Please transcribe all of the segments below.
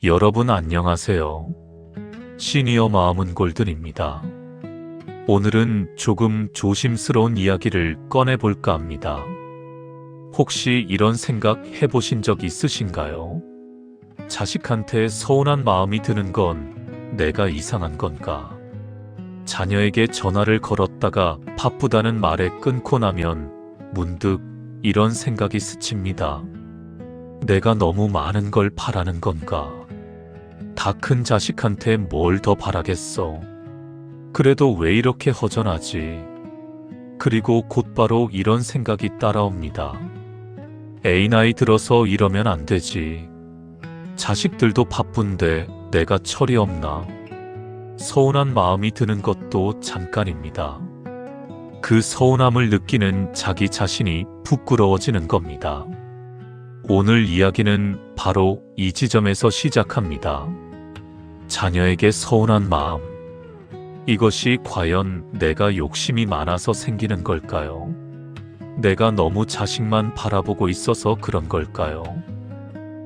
여러분 안녕하세요. 시니어 마음은 골든입니다. 오늘은 조금 조심스러운 이야기를 꺼내볼까 합니다. 혹시 이런 생각 해보신 적 있으신가요? 자식한테 서운한 마음이 드는 건 내가 이상한 건가? 자녀에게 전화를 걸었다가 바쁘다는 말에 끊고 나면 문득 이런 생각이 스칩니다. 내가 너무 많은 걸 바라는 건가? 다 큰 자식한테 뭘 더 바라겠어. 그래도 왜 이렇게 허전하지? 그리고 곧바로 이런 생각이 따라옵니다. 에이, 나이 들어서 이러면 안 되지. 자식들도 바쁜데 내가 철이 없나? 서운한 마음이 드는 것도 잠깐입니다. 그 서운함을 느끼는 자기 자신이 부끄러워지는 겁니다. 오늘 이야기는 바로 이 지점에서 시작합니다. 자녀에게 서운한 마음. 이것이 과연 내가 욕심이 많아서 생기는 걸까요? 내가 너무 자식만 바라보고 있어서 그런 걸까요?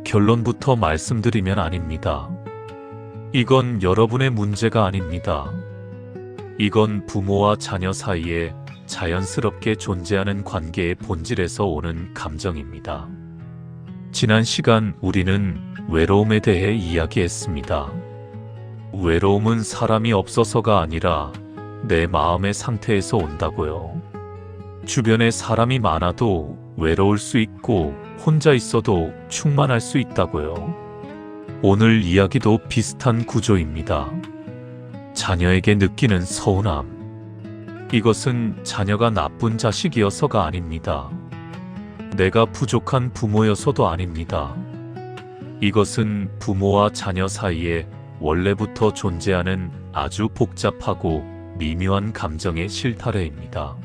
결론부터 말씀드리면 아닙니다. 이건 여러분의 문제가 아닙니다. 이건 부모와 자녀 사이에 자연스럽게 존재하는 관계의 본질에서 오는 감정입니다. 지난 시간 우리는 외로움에 대해 이야기했습니다. 외로움은 사람이 없어서가 아니라 내 마음의 상태에서 온다고요. 주변에 사람이 많아도 외로울 수 있고 혼자 있어도 충만할 수 있다고요. 오늘 이야기도 비슷한 구조입니다. 자녀에게 느끼는 서운함. 이것은 자녀가 나쁜 자식이어서가 아닙니다. 내가 부족한 부모여서도 아닙니다. 이것은 부모와 자녀 사이에 원래부터 존재하는 아주 복잡하고 미묘한 감정의 실타래입니다.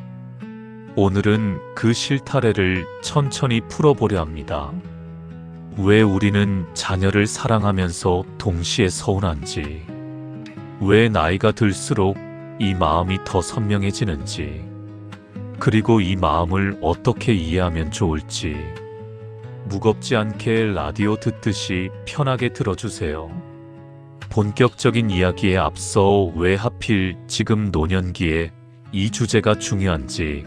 오늘은 그 실타래를 천천히 풀어보려 합니다. 왜 우리는 자녀를 사랑하면서 동시에 서운한지, 왜 나이가 들수록 이 마음이 더 선명해지는지, 그리고 이 마음을 어떻게 이해하면 좋을지. 무겁지 않게 라디오 듣듯이 편하게 들어주세요. 본격적인 이야기에 앞서 왜 하필 지금 노년기에 이 주제가 중요한지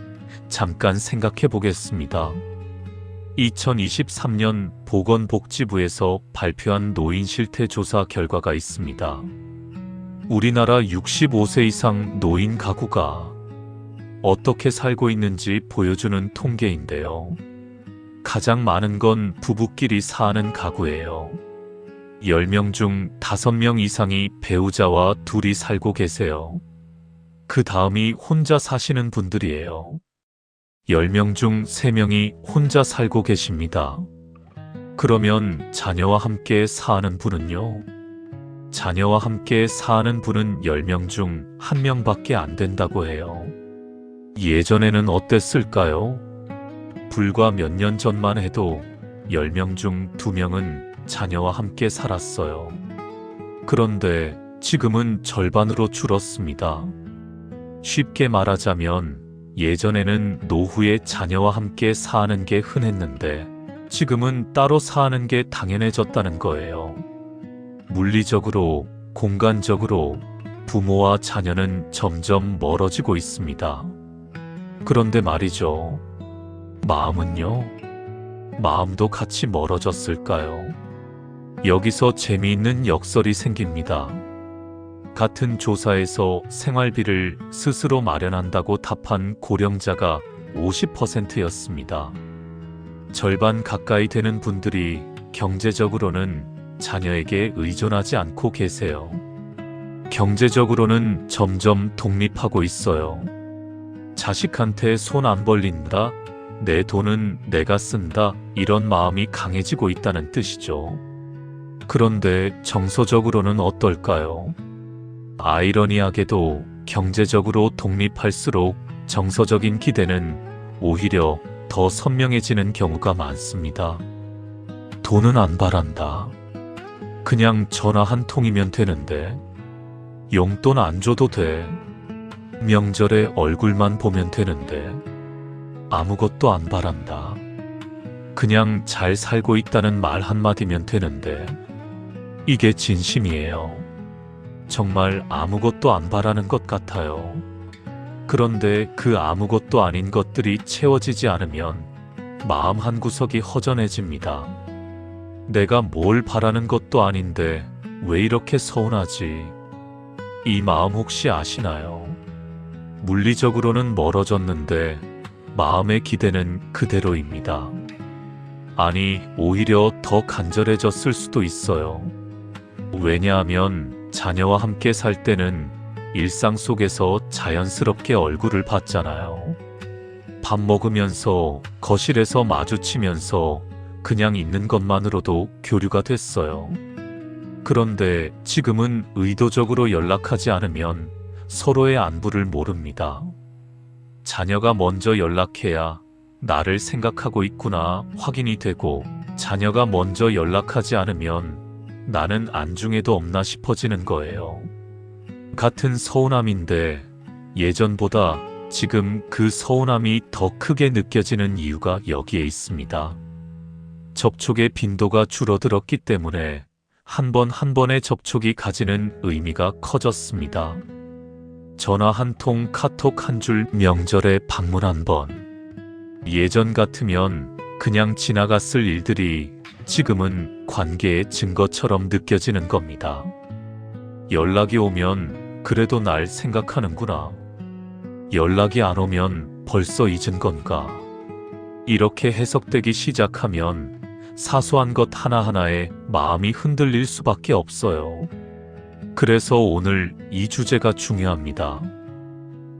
잠깐 생각해 보겠습니다. 2023년 보건복지부에서 발표한 노인 실태 조사 결과가 있습니다. 우리나라 65세 이상 노인 가구가 어떻게 살고 있는지 보여주는 통계인데요. 가장 많은 건 부부끼리 사는 가구예요. 10명 중 5명 이상이 배우자와 둘이 살고 계세요. 그 다음이 혼자 사시는 분들이에요. 10명 중 3명이 혼자 살고 계십니다. 그러면 자녀와 함께 사는 분은요? 자녀와 함께 사는 분은 10명 중 1명밖에 안 된다고 해요. 예전에는 어땠을까요? 불과 몇 년 전만 해도 10명 중 2명은 자녀와 함께 살았어요. 그런데 지금은 절반으로 줄었습니다. 쉽게 말하자면 예전에는 노후에 자녀와 함께 사는 게 흔했는데 지금은 따로 사는 게 당연해졌다는 거예요. 물리적으로, 공간적으로 부모와 자녀는 점점 멀어지고 있습니다. 그런데 말이죠. 마음은요? 마음도 같이 멀어졌을까요? 여기서 재미있는 역설이 생깁니다. 같은 조사에서 생활비를 스스로 마련한다고 답한 고령자가 50%였습니다. 절반 가까이 되는 분들이 경제적으로는 자녀에게 의존하지 않고 계세요. 경제적으로는 점점 독립하고 있어요. 자식한테 손 안 벌린다, 내 돈은 내가 쓴다, 이런 마음이 강해지고 있다는 뜻이죠. 그런데 정서적으로는 어떨까요? 아이러니하게도 경제적으로 독립할수록 정서적인 기대는 오히려 더 선명해지는 경우가 많습니다. 돈은 안 바란다. 그냥 전화 한 통이면 되는데. 용돈 안 줘도 돼. 명절에 얼굴만 보면 되는데. 아무것도 안 바란다. 그냥 잘 살고 있다는 말 한마디면 되는데. 이게 진심이에요. 정말 아무것도 안 바라는 것 같아요. 그런데 그 아무것도 아닌 것들이 채워지지 않으면 마음 한구석이 허전해집니다. 내가 뭘 바라는 것도 아닌데 왜 이렇게 서운하지? 이 마음 혹시 아시나요? 물리적으로는 멀어졌는데 마음의 기대는 그대로입니다. 아니, 오히려 더 간절해졌을 수도 있어요. 왜냐하면 자녀와 함께 살 때는 일상 속에서 자연스럽게 얼굴을 봤잖아요. 밥 먹으면서, 거실에서 마주치면서 그냥 있는 것만으로도 교류가 됐어요. 그런데 지금은 의도적으로 연락하지 않으면 서로의 안부를 모릅니다. 자녀가 먼저 연락해야 나를 생각하고 있구나 확인이 되고, 자녀가 먼저 연락하지 않으면 나는 안중에도 없나 싶어지는 거예요. 같은 서운함인데 예전보다 지금 그 서운함이 더 크게 느껴지는 이유가 여기에 있습니다. 접촉의 빈도가 줄어들었기 때문에 한 번 한 번의 접촉이 가지는 의미가 커졌습니다. 전화 한 통, 카톡 한 줄, 명절에 방문 한 번. 예전 같으면 그냥 지나갔을 일들이 지금은 관계의 증거처럼 느껴지는 겁니다. 연락이 오면 그래도 날 생각하는구나. 연락이 안 오면 벌써 잊은 건가. 이렇게 해석되기 시작하면 사소한 것 하나하나에 마음이 흔들릴 수밖에 없어요. 그래서 오늘 이 주제가 중요합니다.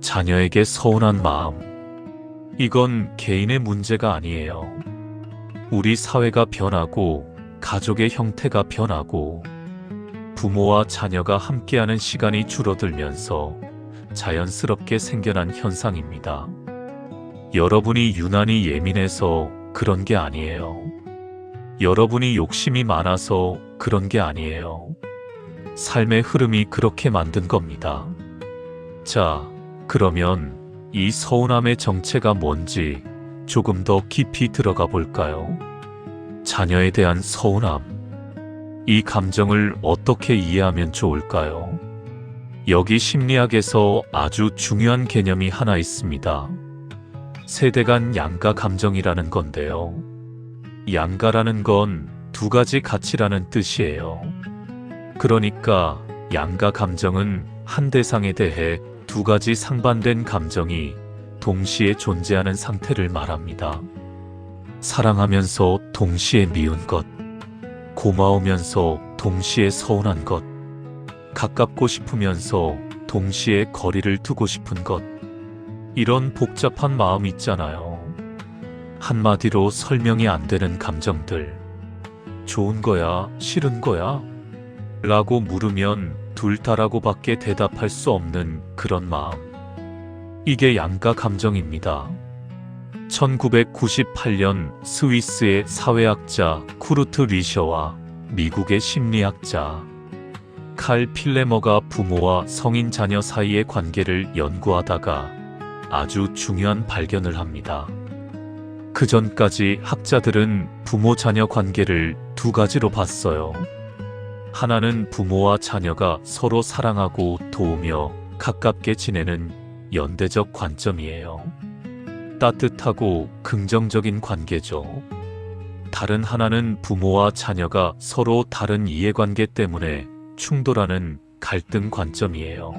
자녀에게 서운한 마음. 이건 개인의 문제가 아니에요. 우리 사회가 변하고 가족의 형태가 변하고 부모와 자녀가 함께하는 시간이 줄어들면서 자연스럽게 생겨난 현상입니다. 여러분이 유난히 예민해서 그런 게 아니에요. 여러분이 욕심이 많아서 그런 게 아니에요. 삶의 흐름이 그렇게 만든 겁니다. 자, 그러면 이 서운함의 정체가 뭔지 조금 더 깊이 들어가 볼까요? 자녀에 대한 서운함. 이 감정을 어떻게 이해하면 좋을까요? 여기 심리학에서 아주 중요한 개념이 하나 있습니다. 세대 간 양가 감정이라는 건데요. 양가라는 건 두 가지 가치라는 뜻이에요. 그러니까 양가 감정은 한 대상에 대해 두 가지 상반된 감정이 동시에 존재하는 상태를 말합니다. 사랑하면서 동시에 미운 것, 고마우면서 동시에 서운한 것, 가깝고 싶으면서 동시에 거리를 두고 싶은 것. 이런 복잡한 마음 있잖아요. 한마디로 설명이 안 되는 감정들. 좋은 거야? 싫은 거야? 라고 물으면 둘 다라고 밖에 대답할 수 없는 그런 마음. 이게 양가 감정입니다. 1998년 스위스의 사회학자 쿠르트 리셔와 미국의 심리학자 칼 필레머가 부모와 성인 자녀 사이의 관계를 연구하다가 아주 중요한 발견을 합니다. 그 전까지 학자들은 부모 자녀 관계를 두 가지로 봤어요. 하나는 부모와 자녀가 서로 사랑하고 도우며 가깝게 지내는 연대적 관점이에요. 따뜻하고 긍정적인 관계죠. 다른 하나는 부모와 자녀가 서로 다른 이해관계 때문에 충돌하는 갈등 관점이에요.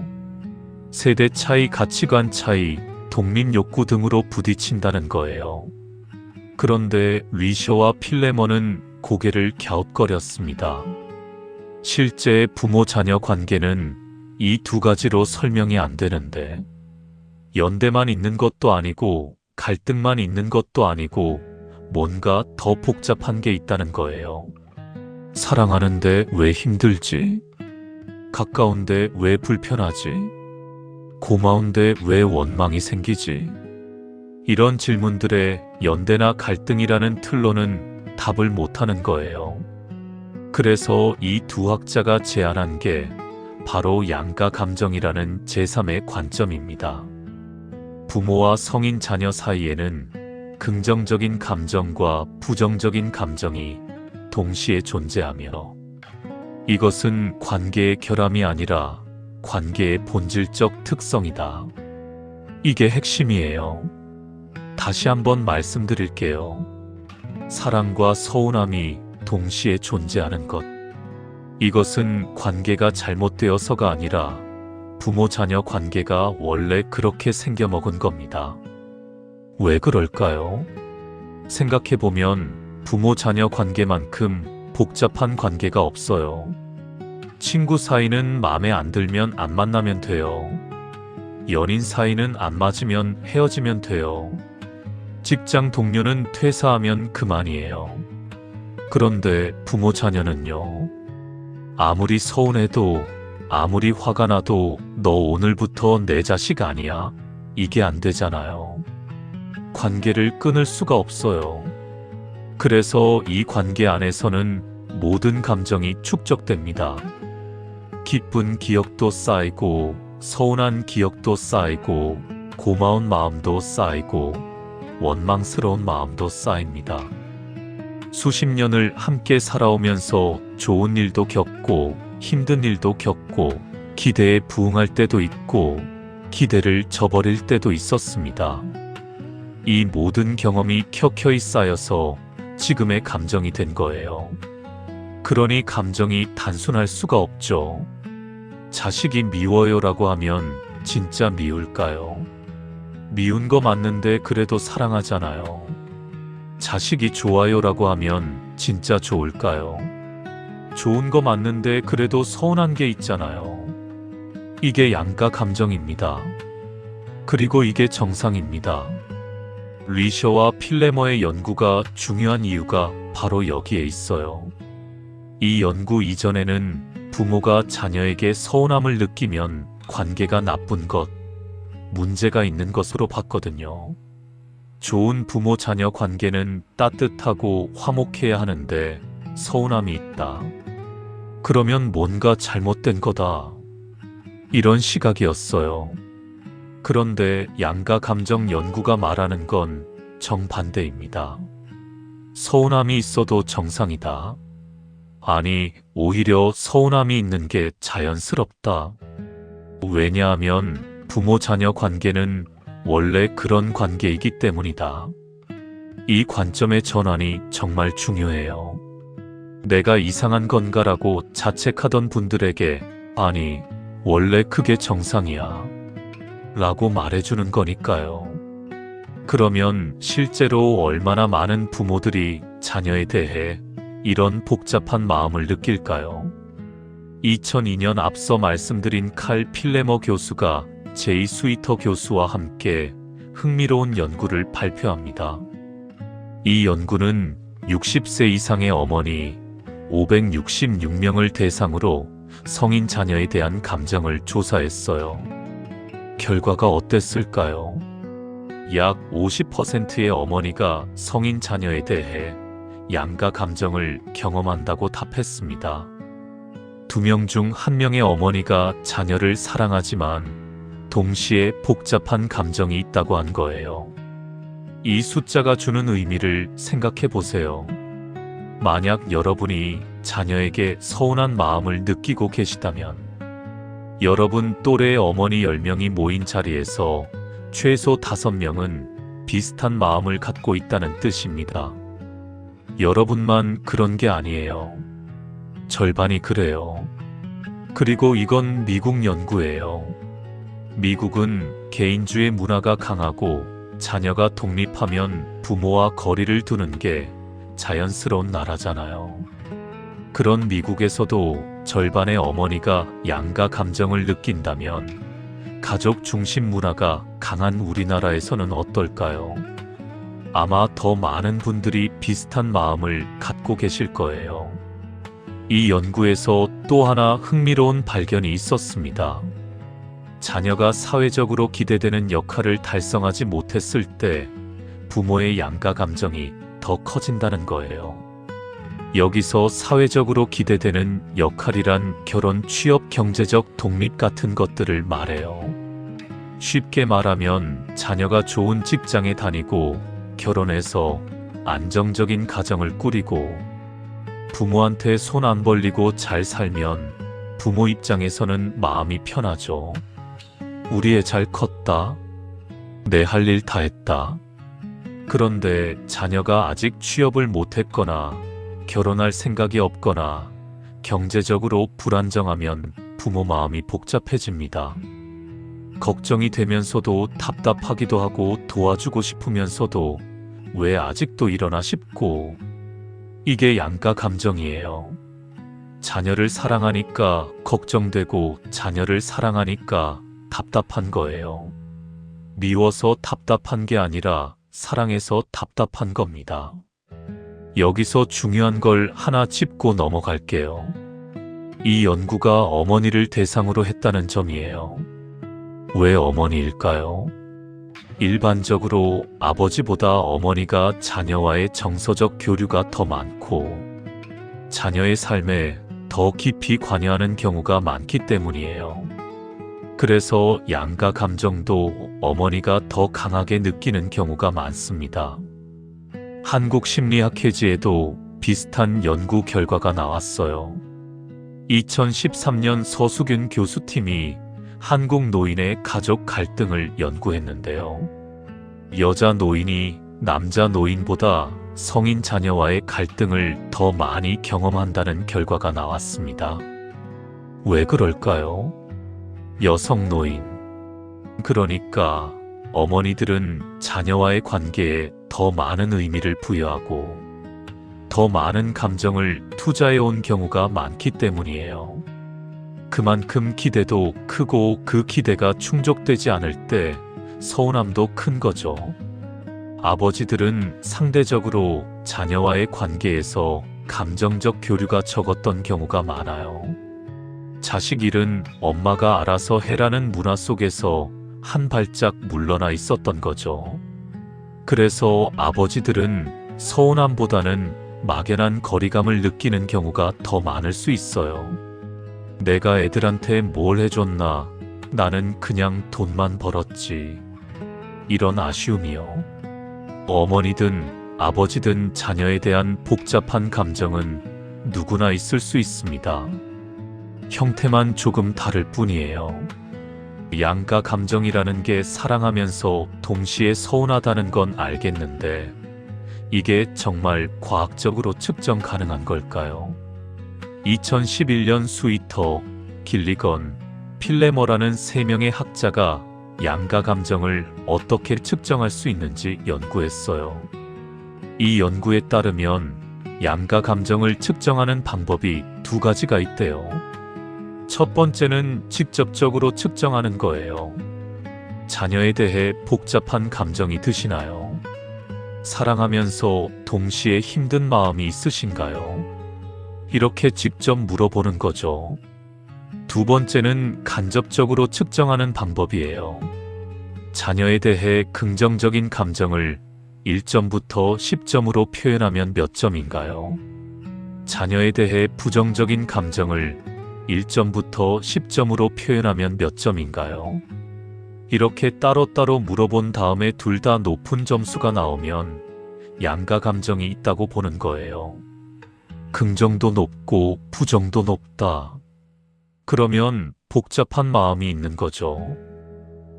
세대 차이, 가치관 차이, 독립 욕구 등으로 부딪힌다는 거예요. 그런데 리셔와 필레머는 고개를 갸웃거렸습니다. 실제 부모-자녀 관계는 이 두 가지로 설명이 안 되는데, 연대만 있는 것도 아니고 갈등만 있는 것도 아니고 뭔가 더 복잡한 게 있다는 거예요. 사랑하는데 왜 힘들지? 가까운데 왜 불편하지? 고마운데 왜 원망이 생기지? 이런 질문들에 연대나 갈등이라는 틀로는 답을 못하는 거예요. 그래서 이 두 학자가 제안한 게 바로 양가 감정이라는 제3의 관점입니다. 부모와 성인 자녀 사이에는 긍정적인 감정과 부정적인 감정이 동시에 존재하며 이것은 관계의 결함이 아니라 관계의 본질적 특성이다. 이게 핵심이에요. 다시 한번 말씀드릴게요. 사랑과 서운함이 동시에 존재하는 것. 이것은 관계가 잘못되어서가 아니라 부모-자녀 관계가 원래 그렇게 생겨먹은 겁니다. 왜 그럴까요? 생각해보면 부모-자녀 관계만큼 복잡한 관계가 없어요. 친구 사이는 마음에 안 들면 안 만나면 돼요. 연인 사이는 안 맞으면 헤어지면 돼요. 직장 동료는 퇴사하면 그만이에요. 그런데 부모-자녀는요. 아무리 서운해도 아무리 화가 나도 너 오늘부터 내 자식 아니야? 이게 안 되잖아요. 관계를 끊을 수가 없어요. 그래서 이 관계 안에서는 모든 감정이 축적됩니다. 기쁜 기억도 쌓이고 서운한 기억도 쌓이고 고마운 마음도 쌓이고 원망스러운 마음도 쌓입니다. 수십 년을 함께 살아오면서 좋은 일도 겪고 힘든 일도 겪고 기대에 부응할 때도 있고 기대를 저버릴 때도 있었습니다. 이 모든 경험이 켜켜이 쌓여서 지금의 감정이 된 거예요. 그러니 감정이 단순할 수가 없죠. 자식이 미워요라고 하면 진짜 미울까요? 미운 거 맞는데 그래도 사랑하잖아요. 자식이 좋아요라고 하면 진짜 좋을까요? 좋은 거 맞는데 그래도 서운한 게 있잖아요. 이게 양가 감정입니다. 그리고 이게 정상입니다. 리셔와 필레머의 연구가 중요한 이유가 바로 여기에 있어요. 이 연구 이전에는 부모가 자녀에게 서운함을 느끼면 관계가 나쁜 것, 문제가 있는 것으로 봤거든요. 좋은 부모-자녀 관계는 따뜻하고 화목해야 하는데 서운함이 있다. 그러면 뭔가 잘못된 거다. 이런 시각이었어요. 그런데 양가 감정 연구가 말하는 건 정반대입니다. 서운함이 있어도 정상이다. 아니, 오히려 서운함이 있는 게 자연스럽다. 왜냐하면 부모-자녀 관계는 원래 그런 관계이기 때문이다. 이 관점의 전환이 정말 중요해요. 내가 이상한 건가라고 자책하던 분들에게 아니, 원래 그게 정상이야. 라고 말해주는 거니까요. 그러면 실제로 얼마나 많은 부모들이 자녀에 대해 이런 복잡한 마음을 느낄까요? 2002년 앞서 말씀드린 칼 필레머 교수가 제이 스위터 교수와 함께 흥미로운 연구를 발표합니다. 이 연구는 60세 이상의 어머니 566명을 대상으로 성인 자녀에 대한 감정을 조사했어요. 결과가 어땠을까요? 약 50%의 어머니가 성인 자녀에 대해 양가 감정을 경험한다고 답했습니다. 2명 중 1명의 어머니가 자녀를 사랑하지만 동시에 복잡한 감정이 있다고 한 거예요. 이 숫자가 주는 의미를 생각해 보세요. 만약 여러분이 자녀에게 서운한 마음을 느끼고 계시다면 여러분 또래의 어머니 10명이 모인 자리에서 최소 5명은 비슷한 마음을 갖고 있다는 뜻입니다. 여러분만 그런 게 아니에요. 절반이 그래요. 그리고 이건 미국 연구예요. 미국은 개인주의 문화가 강하고 자녀가 독립하면 부모와 거리를 두는 게 자연스러운 나라잖아요. 그런 미국에서도 절반의 어머니가 양가 감정을 느낀다면 가족 중심 문화가 강한 우리나라에서는 어떨까요? 아마 더 많은 분들이 비슷한 마음을 갖고 계실 거예요. 이 연구에서 또 하나 흥미로운 발견이 있었습니다. 자녀가 사회적으로 기대되는 역할을 달성하지 못했을 때 부모의 양가 감정이 더 커진다는 거예요. 여기서 사회적으로 기대되는 역할이란 결혼, 취업, 경제적 독립 같은 것들을 말해요. 쉽게 말하면 자녀가 좋은 직장에 다니고 결혼해서 안정적인 가정을 꾸리고 부모한테 손 안 벌리고 잘 살면 부모 입장에서는 마음이 편하죠. 우리 애 잘 컸다. 내 할 일 다 했다. 그런데 자녀가 아직 취업을 못했거나 결혼할 생각이 없거나 경제적으로 불안정하면 부모 마음이 복잡해집니다. 걱정이 되면서도 답답하기도 하고 도와주고 싶으면서도 왜 아직도 이러나 싶고, 이게 양가 감정이에요. 자녀를 사랑하니까 걱정되고 자녀를 사랑하니까 답답한 거예요. 미워서 답답한 게 아니라 사랑해서 답답한 겁니다. 여기서 중요한 걸 하나 짚고 넘어갈게요. 이 연구가 어머니를 대상으로 했다는 점이에요. 왜 어머니일까요? 일반적으로 아버지보다 어머니가 자녀와의 정서적 교류가 더 많고 자녀의 삶에 더 깊이 관여하는 경우가 많기 때문이에요. 그래서 양가 감정도 어머니가 더 강하게 느끼는 경우가 많습니다. 한국심리학회지에도 비슷한 연구 결과가 나왔어요. 2013년 서수균 교수팀이 한국 노인의 가족 갈등을 연구했는데요. 여자 노인이 남자 노인보다 성인 자녀와의 갈등을 더 많이 경험한다는 결과가 나왔습니다. 왜 그럴까요? 여성 노인. 그러니까 어머니들은 자녀와의 관계에 더 많은 의미를 부여하고 더 많은 감정을 투자해온 경우가 많기 때문이에요. 그만큼 기대도 크고 그 기대가 충족되지 않을 때 서운함도 큰 거죠. 아버지들은 상대적으로 자녀와의 관계에서 감정적 교류가 적었던 경우가 많아요. 자식 일은 엄마가 알아서 해라는 문화 속에서 한 발짝 물러나 있었던 거죠. 그래서 아버지들은 서운함보다는 막연한 거리감을 느끼는 경우가 더 많을 수 있어요. 내가 애들한테 뭘 해줬나? 나는 그냥 돈만 벌었지. 이런 아쉬움이요. 어머니든 아버지든 자녀에 대한 복잡한 감정은 누구나 있을 수 있습니다. 형태만 조금 다를 뿐이에요. 양가 감정이라는 게 사랑하면서 동시에 서운하다는 건 알겠는데 이게 정말 과학적으로 측정 가능한 걸까요? 2011년 스위터, 길리건, 필레머라는 3명의 학자가 양가 감정을 어떻게 측정할 수 있는지 연구했어요. 이 연구에 따르면 양가 감정을 측정하는 방법이 2가지가 있대요. 첫 번째는 직접적으로 측정하는 거예요. 자녀에 대해 복잡한 감정이 드시나요? 사랑하면서 동시에 힘든 마음이 있으신가요? 이렇게 직접 물어보는 거죠. 2번째는 간접적으로 측정하는 방법이에요. 자녀에 대해 긍정적인 감정을 1점부터 10점으로 표현하면 몇 점인가요? 자녀에 대해 부정적인 감정을 1점부터 10점으로 표현하면 몇 점인가요? 이렇게 따로따로 물어본 다음에 둘 다 높은 점수가 나오면 양가 감정이 있다고 보는 거예요. 긍정도 높고 부정도 높다. 그러면 복잡한 마음이 있는 거죠.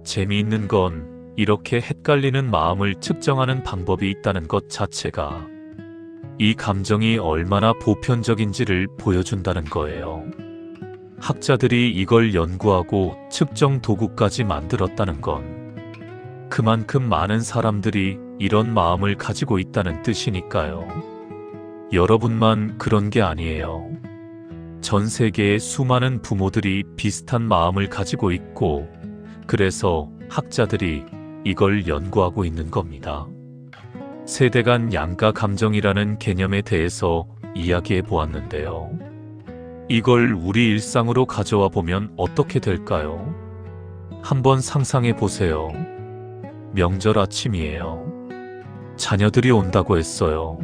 재미있는 건 이렇게 헷갈리는 마음을 측정하는 방법이 있다는 것 자체가 이 감정이 얼마나 보편적인지를 보여준다는 거예요. 학자들이 이걸 연구하고 측정 도구까지 만들었다는 건 그만큼 많은 사람들이 이런 마음을 가지고 있다는 뜻이니까요. 여러분만 그런 게 아니에요. 전 세계의 수많은 부모들이 비슷한 마음을 가지고 있고 그래서 학자들이 이걸 연구하고 있는 겁니다. 세대 간 양가 감정이라는 개념에 대해서 이야기해 보았는데요. 이걸 우리 일상으로 가져와 보면 어떻게 될까요? 한번 상상해 보세요. 명절 아침이에요. 자녀들이 온다고 했어요.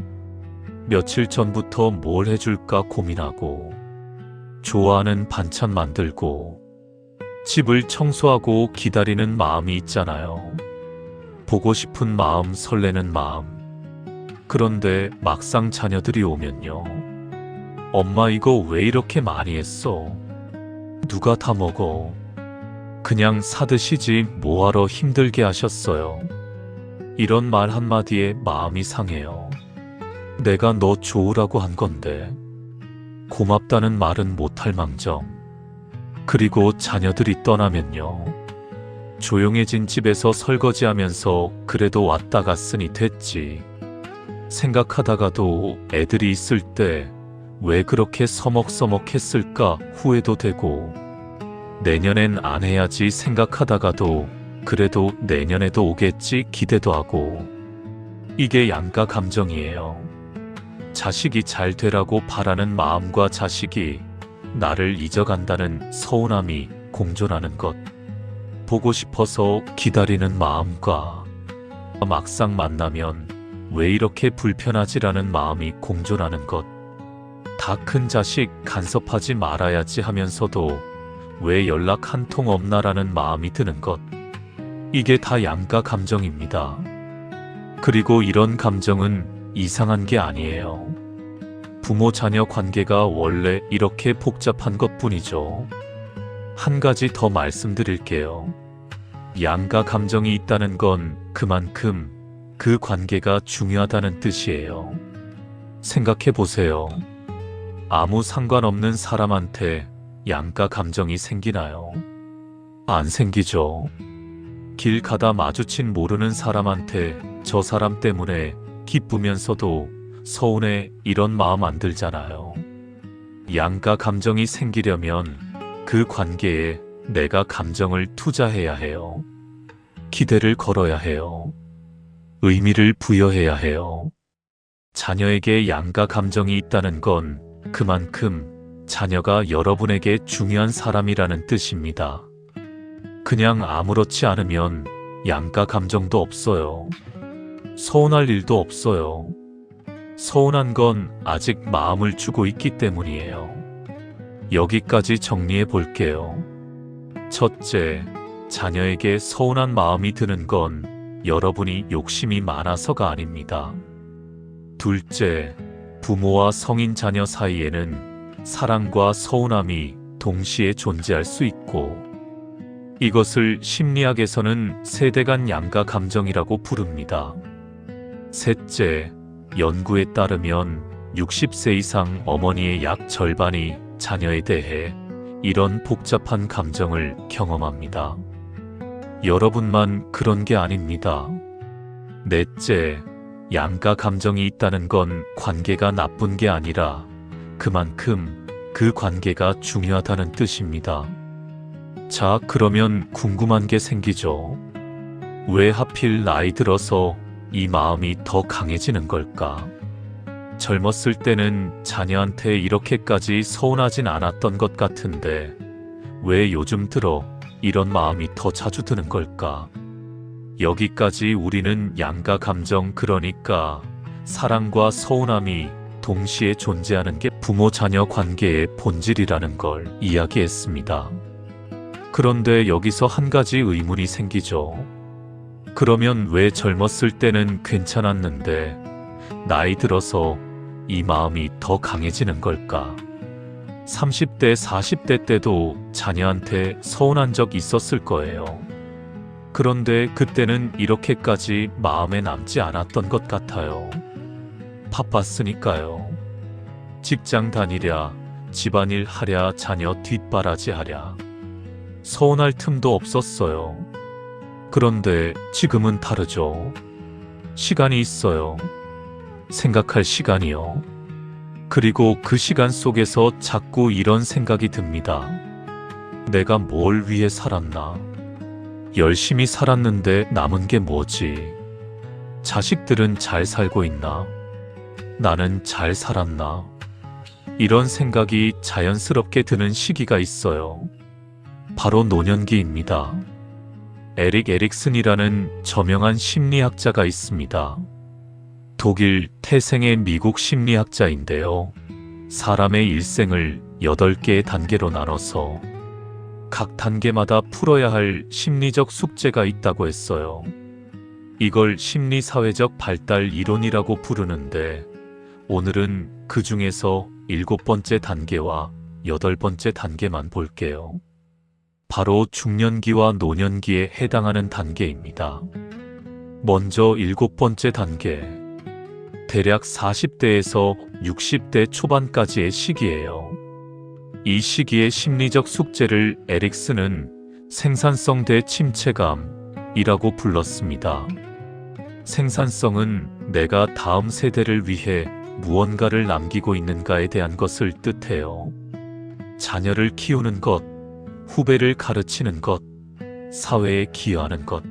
며칠 전부터 뭘 해줄까 고민하고 좋아하는 반찬 만들고 집을 청소하고 기다리는 마음이 있잖아요. 보고 싶은 마음, 설레는 마음. 그런데 막상 자녀들이 오면요. 엄마 이거 왜 이렇게 많이 했어? 누가 다 먹어? 그냥 사드시지 뭐하러 힘들게 하셨어요. 이런 말 한마디에 마음이 상해요. 내가 너 좋으라고 한 건데 고맙다는 말은 못할 망정. 그리고 자녀들이 떠나면요. 조용해진 집에서 설거지하면서 그래도 왔다 갔으니 됐지. 생각하다가도 애들이 있을 때 왜 그렇게 서먹서먹했을까 후회도 되고, 내년엔 안 해야지 생각하다가도 그래도 내년에도 오겠지 기대도 하고. 이게 양가 감정이에요. 자식이 잘 되라고 바라는 마음과 자식이 나를 잊어간다는 서운함이 공존하는 것. 보고 싶어서 기다리는 마음과 막상 만나면 왜 이렇게 불편하지라는 마음이 공존하는 것. 다 큰 자식 간섭하지 말아야지 하면서도 왜 연락 한 통 없나라는 마음이 드는 것. 이게 다 양가 감정입니다. 그리고 이런 감정은 이상한 게 아니에요. 부모 자녀 관계가 원래 이렇게 복잡한 것뿐이죠. 한 가지 더 말씀드릴게요. 양가 감정이 있다는 건 그만큼 그 관계가 중요하다는 뜻이에요. 생각해 보세요. 아무 상관없는 사람한테 양가 감정이 생기나요? 안 생기죠. 길 가다 마주친 모르는 사람한테 저 사람 때문에 기쁘면서도 서운해 이런 마음 안 들잖아요. 양가 감정이 생기려면 그 관계에 내가 감정을 투자해야 해요. 기대를 걸어야 해요. 의미를 부여해야 해요. 자녀에게 양가 감정이 있다는 건 그만큼 자녀가 여러분에게 중요한 사람이라는 뜻입니다. 그냥 아무렇지 않으면 양가 감정도 없어요. 서운할 일도 없어요. 서운한 건 아직 마음을 주고 있기 때문이에요. 여기까지 정리해 볼게요. 첫째, 자녀에게 서운한 마음이 드는 건 여러분이 욕심이 많아서가 아닙니다. 둘째, 부모와 성인 자녀 사이에는 사랑과 서운함이 동시에 존재할 수 있고, 이것을 심리학에서는 세대 간 양가 감정이라고 부릅니다. 셋째, 연구에 따르면 60세 이상 어머니의 약 절반이 자녀에 대해 이런 복잡한 감정을 경험합니다. 여러분만 그런 게 아닙니다. 넷째, 양가 감정이 있다는 건 관계가 나쁜 게 아니라 그만큼 그 관계가 중요하다는 뜻입니다. 자, 그러면 궁금한 게 생기죠. 왜 하필 나이 들어서 이 마음이 더 강해지는 걸까? 젊었을 때는 자녀한테 이렇게까지 서운하진 않았던 것 같은데 왜 요즘 들어 이런 마음이 더 자주 드는 걸까? 여기까지 우리는 양가 감정, 그러니까 사랑과 서운함이 동시에 존재하는 게 부모 자녀 관계의 본질이라는 걸 이야기했습니다. 그런데 여기서 한 가지 의문이 생기죠. 그러면 왜 젊었을 때는 괜찮았는데 나이 들어서 이 마음이 더 강해지는 걸까? 30대, 40대 때도 자녀한테 서운한 적 있었을 거예요. 그런데 그때는 이렇게까지 마음에 남지 않았던 것 같아요. 바빴으니까요. 직장 다니랴, 집안일 하랴, 자녀 뒷바라지 하랴. 서운할 틈도 없었어요. 그런데 지금은 다르죠. 시간이 있어요. 생각할 시간이요. 그리고 그 시간 속에서 자꾸 이런 생각이 듭니다. 내가 뭘 위해 살았나? 열심히 살았는데 남은 게 뭐지? 자식들은 잘 살고 있나? 나는 잘 살았나? 이런 생각이 자연스럽게 드는 시기가 있어요. 바로 노년기입니다. 에릭 에릭슨이라는 저명한 심리학자가 있습니다. 독일 태생의 미국 심리학자인데요. 사람의 일생을 8개의 단계로 나눠서 각 단계마다 풀어야 할 심리적 숙제가 있다고 했어요. 이걸 심리사회적 발달 이론이라고 부르는데 오늘은 그 중에서 7번째 단계와 8번째 단계만 볼게요. 바로 중년기와 노년기에 해당하는 단계입니다. 먼저 7번째 단계. 대략 40대에서 60대 초반까지의 시기예요. 이 시기의 심리적 숙제를 에릭슨은 생산성 대 침체감이라고 불렀습니다. 생산성은 내가 다음 세대를 위해 무언가를 남기고 있는가에 대한 것을 뜻해요. 자녀를 키우는 것, 후배를 가르치는 것, 사회에 기여하는 것.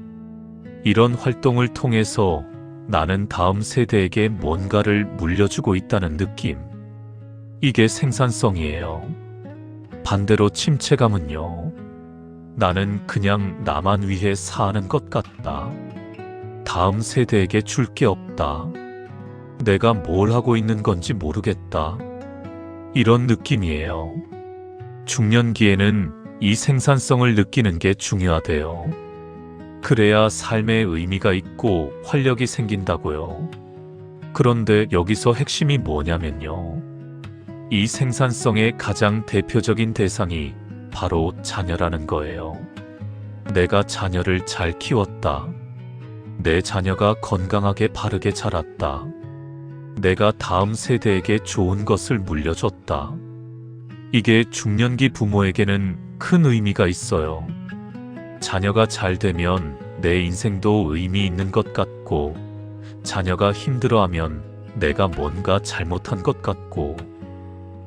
이런 활동을 통해서 나는 다음 세대에게 뭔가를 물려주고 있다는 느낌. 이게 생산성이에요. 반대로 침체감은요. 나는 그냥 나만 위해 사는 것 같다. 다음 세대에게 줄 게 없다. 내가 뭘 하고 있는 건지 모르겠다. 이런 느낌이에요. 중년기에는 이 생산성을 느끼는 게 중요하대요. 그래야 삶에 의미가 있고 활력이 생긴다고요. 그런데 여기서 핵심이 뭐냐면요. 이 생산성의 가장 대표적인 대상이 바로 자녀라는 거예요. 내가 자녀를 잘 키웠다. 내 자녀가 건강하게 바르게 자랐다. 내가 다음 세대에게 좋은 것을 물려줬다. 이게 중년기 부모에게는 큰 의미가 있어요. 자녀가 잘 되면 내 인생도 의미 있는 것 같고, 자녀가 힘들어하면 내가 뭔가 잘못한 것 같고,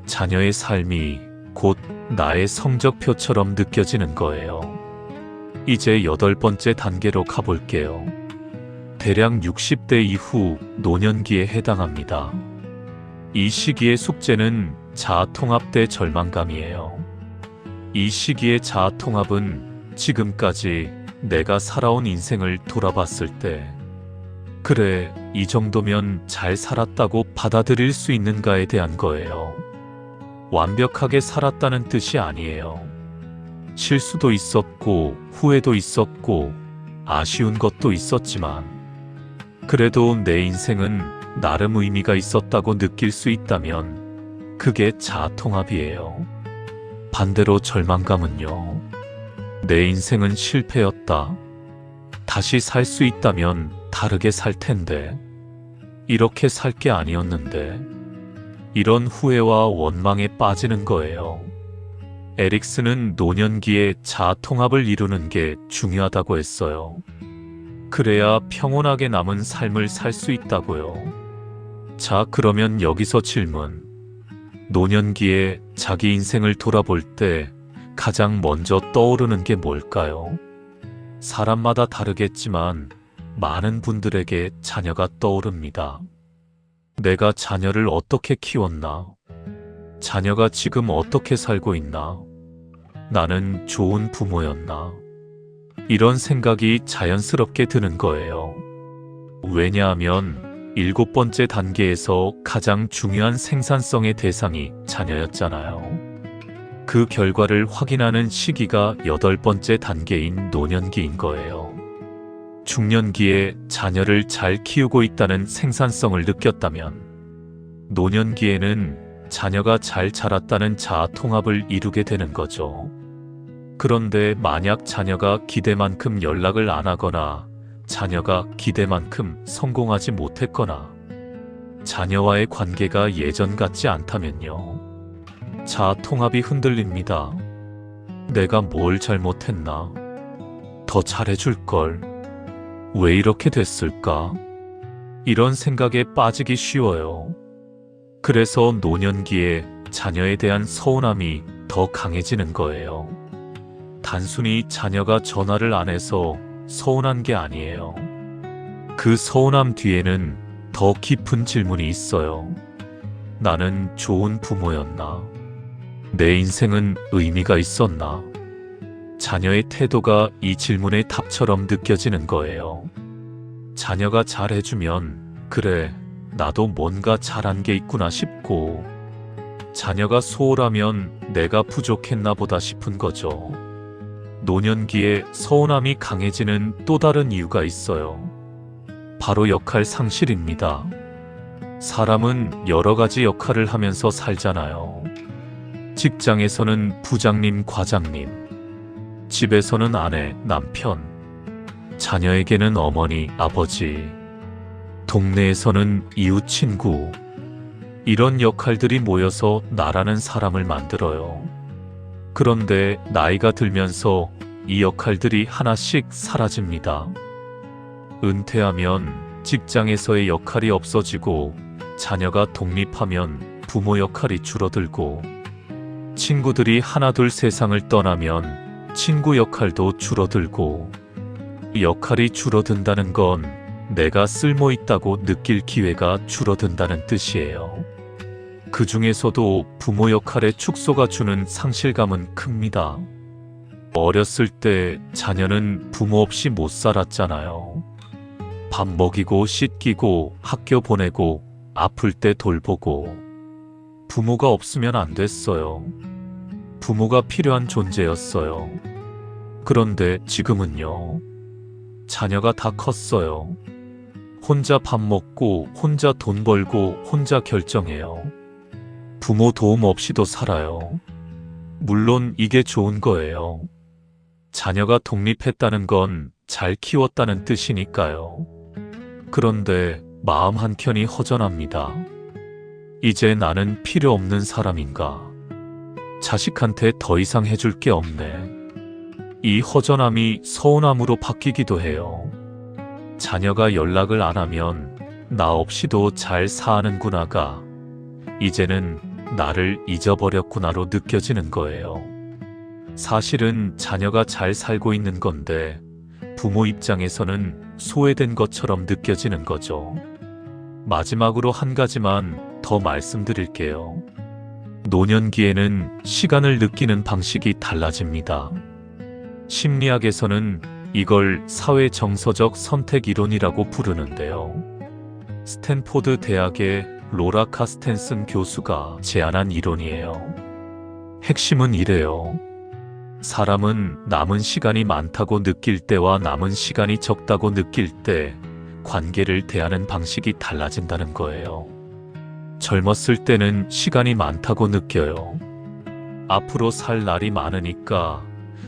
자녀의 삶이 곧 나의 성적표처럼 느껴지는 거예요. 이제 8번째 단계로 가볼게요. 대략 60대 이후 노년기에 해당합니다. 이 시기의 숙제는 자아통합 대 절망감이에요. 이 시기의 자아통합은 지금까지 내가 살아온 인생을 돌아봤을 때, 그래, 이 정도면 잘 살았다고 받아들일 수 있는가에 대한 거예요. 완벽하게 살았다는 뜻이 아니에요. 실수도 있었고, 후회도 있었고, 아쉬운 것도 있었지만, 그래도 내 인생은 나름 의미가 있었다고 느낄 수 있다면, 그게 자아통합이에요. 반대로 절망감은요. 내 인생은 실패였다. 다시 살 수 있다면 다르게 살 텐데. 이렇게 살 게 아니었는데. 이런 후회와 원망에 빠지는 거예요. 에릭슨은 노년기에 자아통합을 이루는 게 중요하다고 했어요. 그래야 평온하게 남은 삶을 살 수 있다고요. 자, 그러면 여기서 질문. 노년기에 자기 인생을 돌아볼 때 가장 먼저 떠오르는 게 뭘까요? 사람마다 다르겠지만 많은 분들에게 자녀가 떠오릅니다. 내가 자녀를 어떻게 키웠나? 자녀가 지금 어떻게 살고 있나? 나는 좋은 부모였나? 이런 생각이 자연스럽게 드는 거예요. 왜냐하면 7번째 단계에서 가장 중요한 생산성의 대상이 자녀였잖아요. 그 결과를 확인하는 시기가 8번째 단계인 노년기인 거예요. 중년기에 자녀를 잘 키우고 있다는 생산성을 느꼈다면, 노년기에는 자녀가 잘 자랐다는 자아통합을 이루게 되는 거죠. 그런데 만약 자녀가 기대만큼 연락을 안 하거나, 자녀가 기대만큼 성공하지 못했거나, 자녀와의 관계가 예전 같지 않다면요. 자아통합이 흔들립니다. 내가 뭘 잘못했나? 더 잘해줄걸. 왜 이렇게 됐을까? 이런 생각에 빠지기 쉬워요. 그래서 노년기에 자녀에 대한 서운함이 더 강해지는 거예요. 단순히 자녀가 전화를 안 해서 서운한 게 아니에요. 그 서운함 뒤에는 더 깊은 질문이 있어요. 나는 좋은 부모였나? 내 인생은 의미가 있었나? 자녀의 태도가 이 질문의 답처럼 느껴지는 거예요. 자녀가 잘해주면, 그래, 나도 뭔가 잘한 게 있구나 싶고, 자녀가 소홀하면 내가 부족했나 보다 싶은 거죠. 노년기에 서운함이 강해지는 또 다른 이유가 있어요. 바로 역할 상실입니다. 사람은 여러 가지 역할을 하면서 살잖아요. 직장에서는 부장님, 과장님, 집에서는 아내, 남편, 자녀에게는 어머니, 아버지, 동네에서는 이웃, 친구. 이런 역할들이 모여서 나라는 사람을 만들어요. 그런데 나이가 들면서 이 역할들이 하나씩 사라집니다. 은퇴하면 직장에서의 역할이 없어지고, 자녀가 독립하면 부모 역할이 줄어들고, 친구들이 하나둘 세상을 떠나면 친구 역할도 줄어들고, 역할이 줄어든다는 건 내가 쓸모있다고 느낄 기회가 줄어든다는 뜻이에요. 그 중에서도 부모 역할의 축소가 주는 상실감은 큽니다. 어렸을 때 자녀는 부모 없이 못 살았잖아요. 밥 먹이고 씻기고 학교 보내고 아플 때 돌보고. 부모가 없으면 안 됐어요. 부모가 필요한 존재였어요. 그런데 지금은요. 자녀가 다 컸어요. 혼자 밥 먹고 혼자 돈 벌고 혼자 결정해요. 부모 도움 없이도 살아요. 물론 이게 좋은 거예요. 자녀가 독립했다는 건 잘 키웠다는 뜻이니까요. 그런데 마음 한켠이 허전합니다. 이제 나는 필요 없는 사람인가? 자식한테 더 이상 해줄 게 없네. 이 허전함이 서운함으로 바뀌기도 해요. 자녀가 연락을 안 하면 나 없이도 잘 사는구나가 이제는 나를 잊어버렸구나로 느껴지는 거예요. 사실은 자녀가 잘 살고 있는 건데 부모 입장에서는 소외된 것처럼 느껴지는 거죠. 마지막으로 한 가지만 더 말씀드릴게요. 노년기에는 시간을 느끼는 방식이 달라집니다. 심리학에서는 이걸 사회 정서적 선택 이론이라고 부르는데요. 스탠포드 대학의 로라 카스텐슨 교수가 제안한 이론이에요. 핵심은 이래요. 사람은 남은 시간이 많다고 느낄 때와 남은 시간이 적다고 느낄 때 관계를 대하는 방식이 달라진다는 거예요. 젊었을 때는 시간이 많다고 느껴요. 앞으로 살 날이 많으니까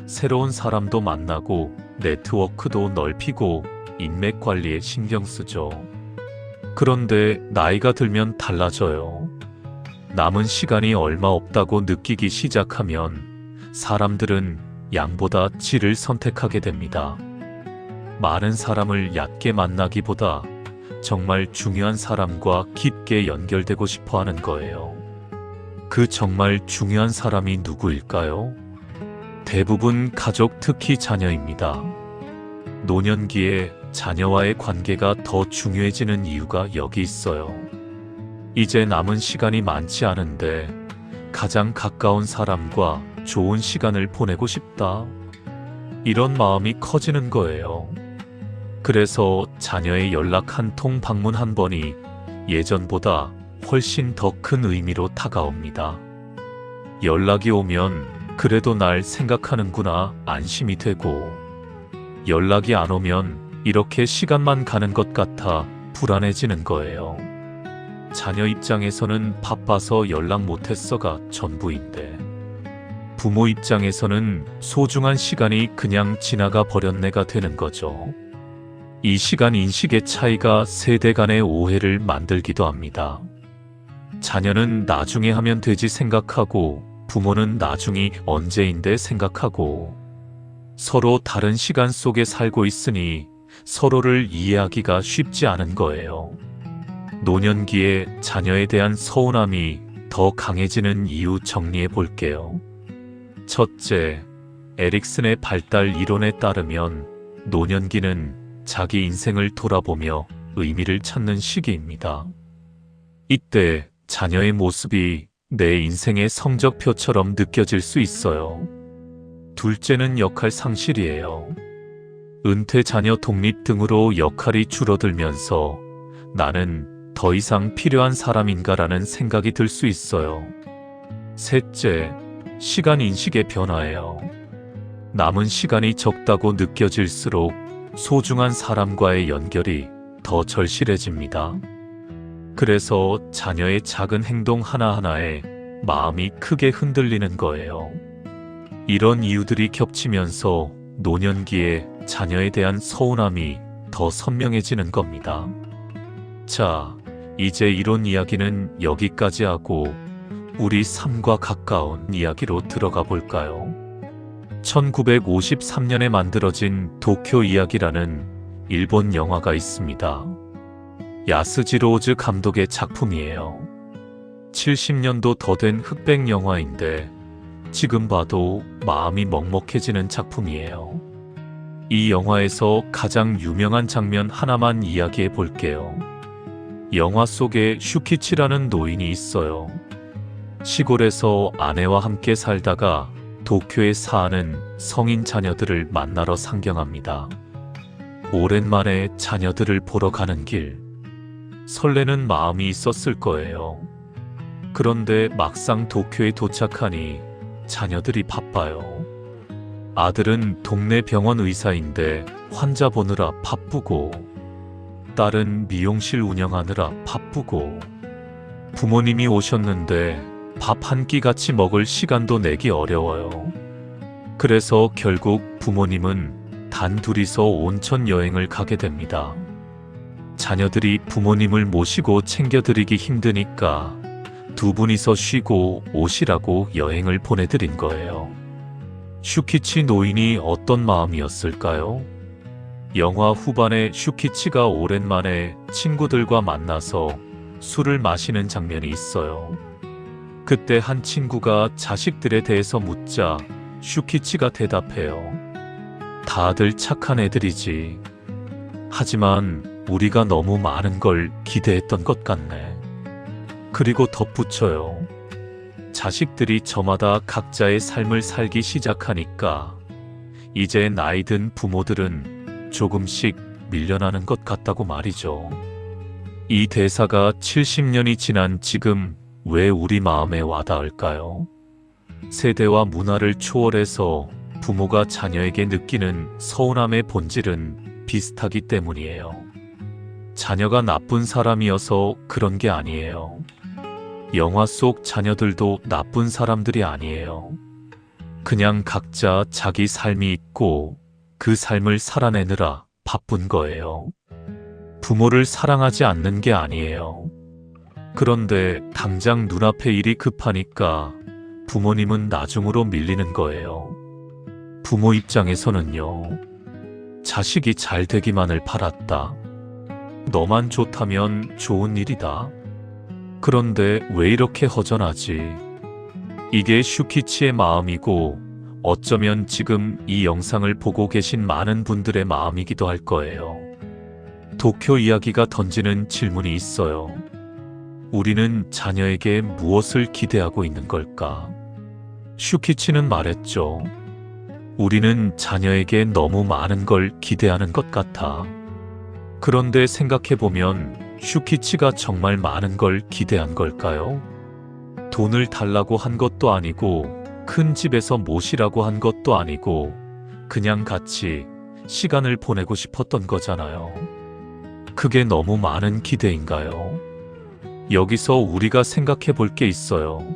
새로운 사람도 만나고 네트워크도 넓히고 인맥 관리에 신경 쓰죠. 그런데 나이가 들면 달라져요. 남은 시간이 얼마 없다고 느끼기 시작하면 사람들은 양보다 질을 선택하게 됩니다. 많은 사람을 얕게 만나기보다 정말 중요한 사람과 깊게 연결되고 싶어 하는 거예요. 그 정말 중요한 사람이 누구일까요? 대부분 가족, 특히 자녀입니다. 노년기에 자녀와의 관계가 더 중요해지는 이유가 여기 있어요. 이제 남은 시간이 많지 않은데 가장 가까운 사람과 좋은 시간을 보내고 싶다. 이런 마음이 커지는 거예요. 그래서 자녀의 연락 한 통, 방문 한 번이 예전보다 훨씬 더 큰 의미로 다가옵니다. 연락이 오면 그래도 날 생각하는구나 안심이 되고, 연락이 안 오면 이렇게 시간만 가는 것 같아 불안해지는 거예요. 자녀 입장에서는 바빠서 연락 못했어가 전부인데, 부모 입장에서는 소중한 시간이 그냥 지나가 버렸네가 되는 거죠. 이 시간 인식의 차이가 세대 간의 오해를 만들기도 합니다. 자녀는 나중에 하면 되지 생각하고, 부모는 나중이 언제인데 생각하고, 서로 다른 시간 속에 살고 있으니 서로를 이해하기가 쉽지 않은 거예요. 노년기에 자녀에 대한 서운함이 더 강해지는 이유 정리해 볼게요. 첫째, 에릭슨의 발달 이론에 따르면 노년기는 자기 인생을 돌아보며 의미를 찾는 시기입니다. 이때 자녀의 모습이 내 인생의 성적표처럼 느껴질 수 있어요. 둘째는 역할 상실이에요. 은퇴, 자녀 독립 등으로 역할이 줄어들면서 나는 더 이상 필요한 사람인가라는 생각이 들 수 있어요. 셋째, 시간 인식의 변화예요. 남은 시간이 적다고 느껴질수록 소중한 사람과의 연결이 더 절실해집니다. 그래서 자녀의 작은 행동 하나하나에 마음이 크게 흔들리는 거예요. 이런 이유들이 겹치면서 노년기에 자녀에 대한 서운함이 더 선명해지는 겁니다. 자, 이제 이론 이야기는 여기까지 하고 우리 삶과 가까운 이야기로 들어가 볼까요? 1953년에 만들어진 도쿄 이야기라는 일본 영화가 있습니다. 야스지로 오즈 감독의 작품이에요. 70년도 더 된 흑백 영화인데 지금 봐도 마음이 먹먹해지는 작품이에요. 이 영화에서 가장 유명한 장면 하나만 이야기해 볼게요. 영화 속에 슈키치라는 노인이 있어요. 시골에서 아내와 함께 살다가 도쿄에 사는 성인 자녀들을 만나러 상경합니다. 오랜만에 자녀들을 보러 가는 길, 설레는 마음이 있었을 거예요. 그런데 막상 도쿄에 도착하니 자녀들이 바빠요. 아들은 동네 병원 의사인데 환자 보느라 바쁘고, 딸은 미용실 운영하느라 바쁘고, 부모님이 오셨는데 밥 한 끼 같이 먹을 시간도 내기 어려워요. 그래서 결국 부모님은 단둘이서 온천 여행을 가게 됩니다. 자녀들이 부모님을 모시고 챙겨드리기 힘드니까 두 분이서 쉬고 오시라고 여행을 보내드린 거예요. 슈키치 노인이 어떤 마음이었을까요? 영화 후반에 슈키치가 오랜만에 친구들과 만나서 술을 마시는 장면이 있어요. 그때 한 친구가 자식들에 대해서 묻자 슈키치가 대답해요. 다들 착한 애들이지. 하지만 우리가 너무 많은 걸 기대했던 것 같네. 그리고 덧붙여요. 자식들이 저마다 각자의 삶을 살기 시작하니까 이제 나이 든 부모들은 조금씩 밀려나는 것 같다고 말이죠. 이 대사가 70년이 지난 지금 왜 우리 마음에 와닿을까요? 세대와 문화를 초월해서 부모가 자녀에게 느끼는 서운함의 본질은 비슷하기 때문이에요. 자녀가 나쁜 사람이어서 그런 게 아니에요. 영화 속 자녀들도 나쁜 사람들이 아니에요. 그냥 각자 자기 삶이 있고 그 삶을 살아내느라 바쁜 거예요. 부모를 사랑하지 않는 게 아니에요. 그런데 당장 눈앞에 일이 급하니까 부모님은 나중으로 밀리는 거예요. 부모 입장에서는요. 자식이 잘 되기만을 바랐다. 너만 좋다면 좋은 일이다. 그런데 왜 이렇게 허전하지? 이게 슈키치의 마음이고 어쩌면 지금 이 영상을 보고 계신 많은 분들의 마음이기도 할 거예요. 도쿄 이야기가 던지는 질문이 있어요. 우리는 자녀에게 무엇을 기대하고 있는 걸까? 슈키치는 말했죠. 우리는 자녀에게 너무 많은 걸 기대하는 것 같아. 그런데 생각해보면 슈키치가 정말 많은 걸 기대한 걸까요? 돈을 달라고 한 것도 아니고 큰 집에서 모시라고 한 것도 아니고 그냥 같이 시간을 보내고 싶었던 거잖아요. 그게 너무 많은 기대인가요? 여기서 우리가 생각해 볼 게 있어요.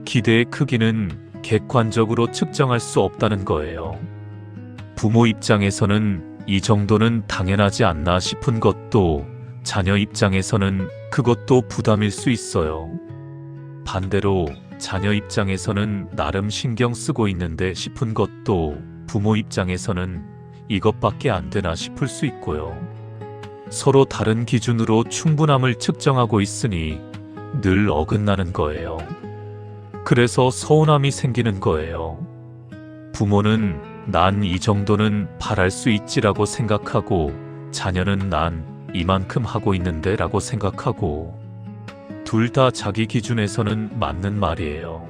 기대의 크기는 객관적으로 측정할 수 없다는 거예요. 부모 입장에서는 이 정도는 당연하지 않나 싶은 것도 자녀 입장에서는 그것도 부담일 수 있어요. 반대로 자녀 입장에서는 나름 신경 쓰고 있는데 싶은 것도 부모 입장에서는 이것밖에 안 되나 싶을 수 있고요. 서로 다른 기준으로 충분함을 측정하고 있으니 늘 어긋나는 거예요. 그래서 서운함이 생기는 거예요. 부모는 난 이 정도는 바랄 수 있지라고 생각하고 자녀는 난 이만큼 하고 있는데 라고 생각하고 둘 다 자기 기준에서는 맞는 말이에요.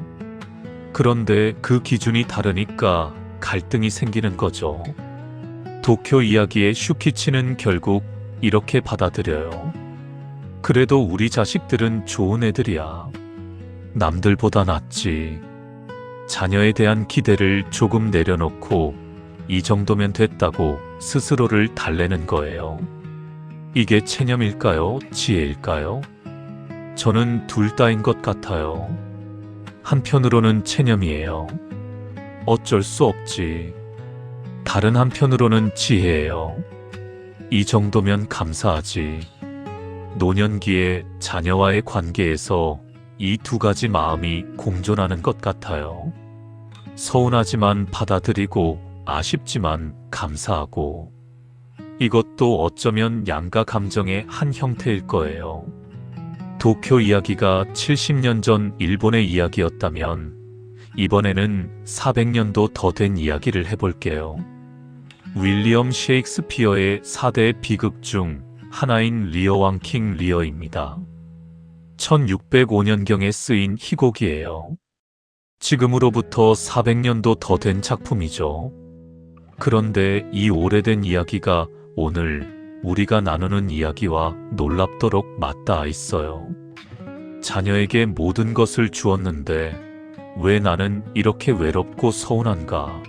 그런데 그 기준이 다르니까 갈등이 생기는 거죠. 도쿄 이야기의 슈키치는 결국 이렇게 받아들여요. 그래도 우리 자식들은 좋은 애들이야. 남들보다 낫지. 자녀에 대한 기대를 조금 내려놓고 이 정도면 됐다고 스스로를 달래는 거예요. 이게 체념일까요? 지혜일까요? 저는 둘 다인 것 같아요. 한편으로는 체념이에요. 어쩔 수 없지. 다른 한편으로는 지혜예요. 이 정도면 감사하지. 노년기에 자녀와의 관계에서 이 두 가지 마음이 공존하는 것 같아요. 서운하지만 받아들이고 아쉽지만 감사하고. 이것도 어쩌면 양가 감정의 한 형태일 거예요. 도쿄 이야기가 70년 전 일본의 이야기였다면 이번에는 400년도 더 된 이야기를 해볼게요. 윌리엄 셰익스피어의 4대 비극 중 하나인 리어왕 킹 리어입니다. 1605년경에 쓰인 희곡이에요. 지금으로부터 400년도 더 된 작품이죠. 그런데 이 오래된 이야기가 오늘 우리가 나누는 이야기와 놀랍도록 맞닿아 있어요. 자녀에게 모든 것을 주었는데 왜 나는 이렇게 외롭고 서운한가?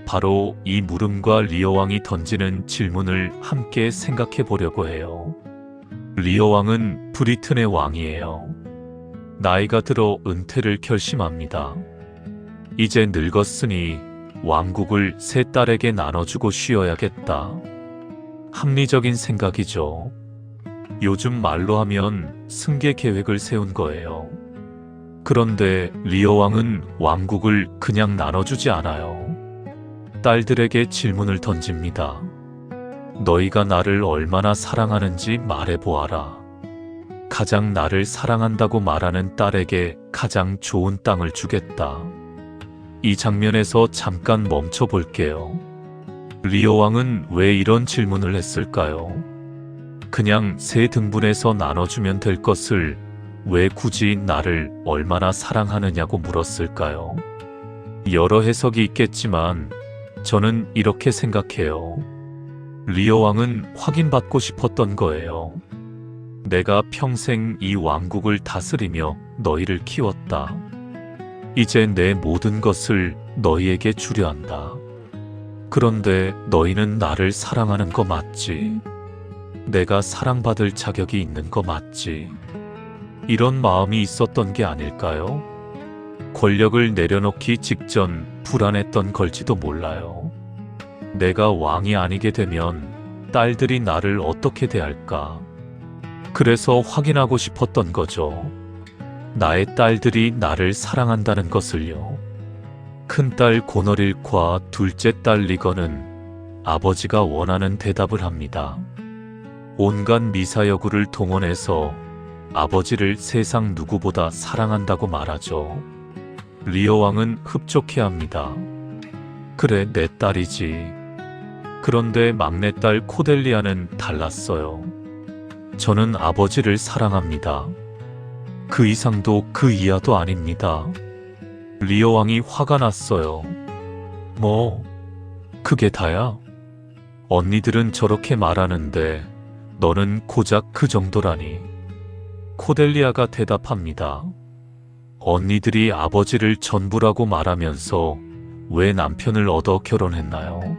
바로 이 물음과 리어왕이 던지는 질문을 함께 생각해 보려고 해요. 리어왕은 브리튼의 왕이에요. 나이가 들어 은퇴를 결심합니다. 이제 늙었으니 왕국을 세 딸에게 나눠주고 쉬어야겠다. 합리적인 생각이죠. 요즘 말로 하면 승계 계획을 세운 거예요. 그런데 리어왕은 왕국을 그냥 나눠주지 않아요. 딸들에게 질문을 던집니다. 너희가 나를 얼마나 사랑하는지 말해보아라. 가장 나를 사랑한다고 말하는 딸에게 가장 좋은 땅을 주겠다. 이 장면에서 잠깐 멈춰 볼게요. 리어 왕은 왜 이런 질문을 했을까요? 그냥 세 등분해서 나눠주면 될 것을 왜 굳이 나를 얼마나 사랑하느냐고 물었을까요? 여러 해석이 있겠지만 저는 이렇게 생각해요. 리어 왕은 확인받고 싶었던 거예요. 내가 평생 이 왕국을 다스리며 너희를 키웠다. 이제 내 모든 것을 너희에게 주려 한다. 그런데 너희는 나를 사랑하는 거 맞지? 내가 사랑받을 자격이 있는 거 맞지? 이런 마음이 있었던 게 아닐까요? 권력을 내려놓기 직전 불안했던 걸지도 몰라요. 내가 왕이 아니게 되면 딸들이 나를 어떻게 대할까? 그래서 확인하고 싶었던 거죠. 나의 딸들이 나를 사랑한다는 것을요. 큰딸 고너릴과 둘째 딸 리건은 아버지가 원하는 대답을 합니다. 온갖 미사여구를 동원해서 아버지를 세상 누구보다 사랑한다고 말하죠. 리어 왕은 흡족해합니다. 그래, 내 딸이지. 그런데 막내딸 코델리아는 달랐어요. 저는 아버지를 사랑합니다. 그 이상도 그 이하도 아닙니다. 리어 왕이 화가 났어요. 뭐, 그게 다야? 언니들은 저렇게 말하는데 너는 고작 그 정도라니. 코델리아가 대답합니다. 언니들이 아버지를 전부라고 말하면서 왜 남편을 얻어 결혼했나요?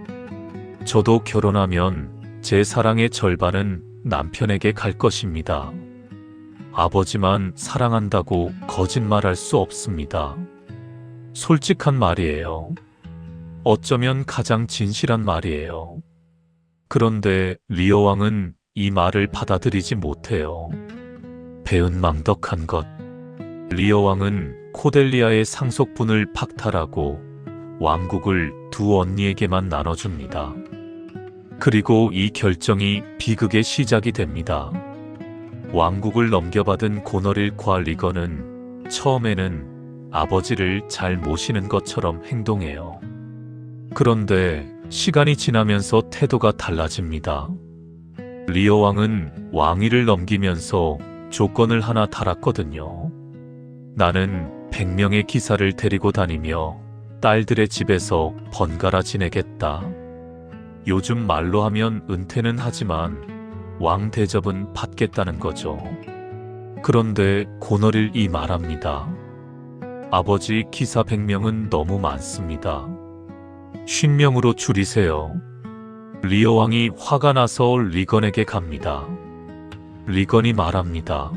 저도 결혼하면 제 사랑의 절반은 남편에게 갈 것입니다. 아버지만 사랑한다고 거짓말할 수 없습니다. 솔직한 말이에요. 어쩌면 가장 진실한 말이에요. 그런데 리어 왕은 이 말을 받아들이지 못해요. 배은망덕한 것. 리어 왕은 코델리아의 상속분을 박탈하고 왕국을 두 언니에게만 나눠줍니다. 그리고 이 결정이 비극의 시작이 됩니다. 왕국을 넘겨받은 고너릴과 리건은 처음에는 아버지를 잘 모시는 것처럼 행동해요. 그런데 시간이 지나면서 태도가 달라집니다. 리어 왕은 왕위를 넘기면서 조건을 하나 달았거든요. 나는 100명의 기사를 데리고 다니며 딸들의 집에서 번갈아 지내겠다. 요즘 말로 하면 은퇴는 하지만 왕 대접은 받겠다는 거죠. 그런데 고너릴이 말합니다. 아버지, 기사 100명은 너무 많습니다. 50명으로 줄이세요. 리어 왕이 화가 나서 리건에게 갑니다. 리건이 말합니다.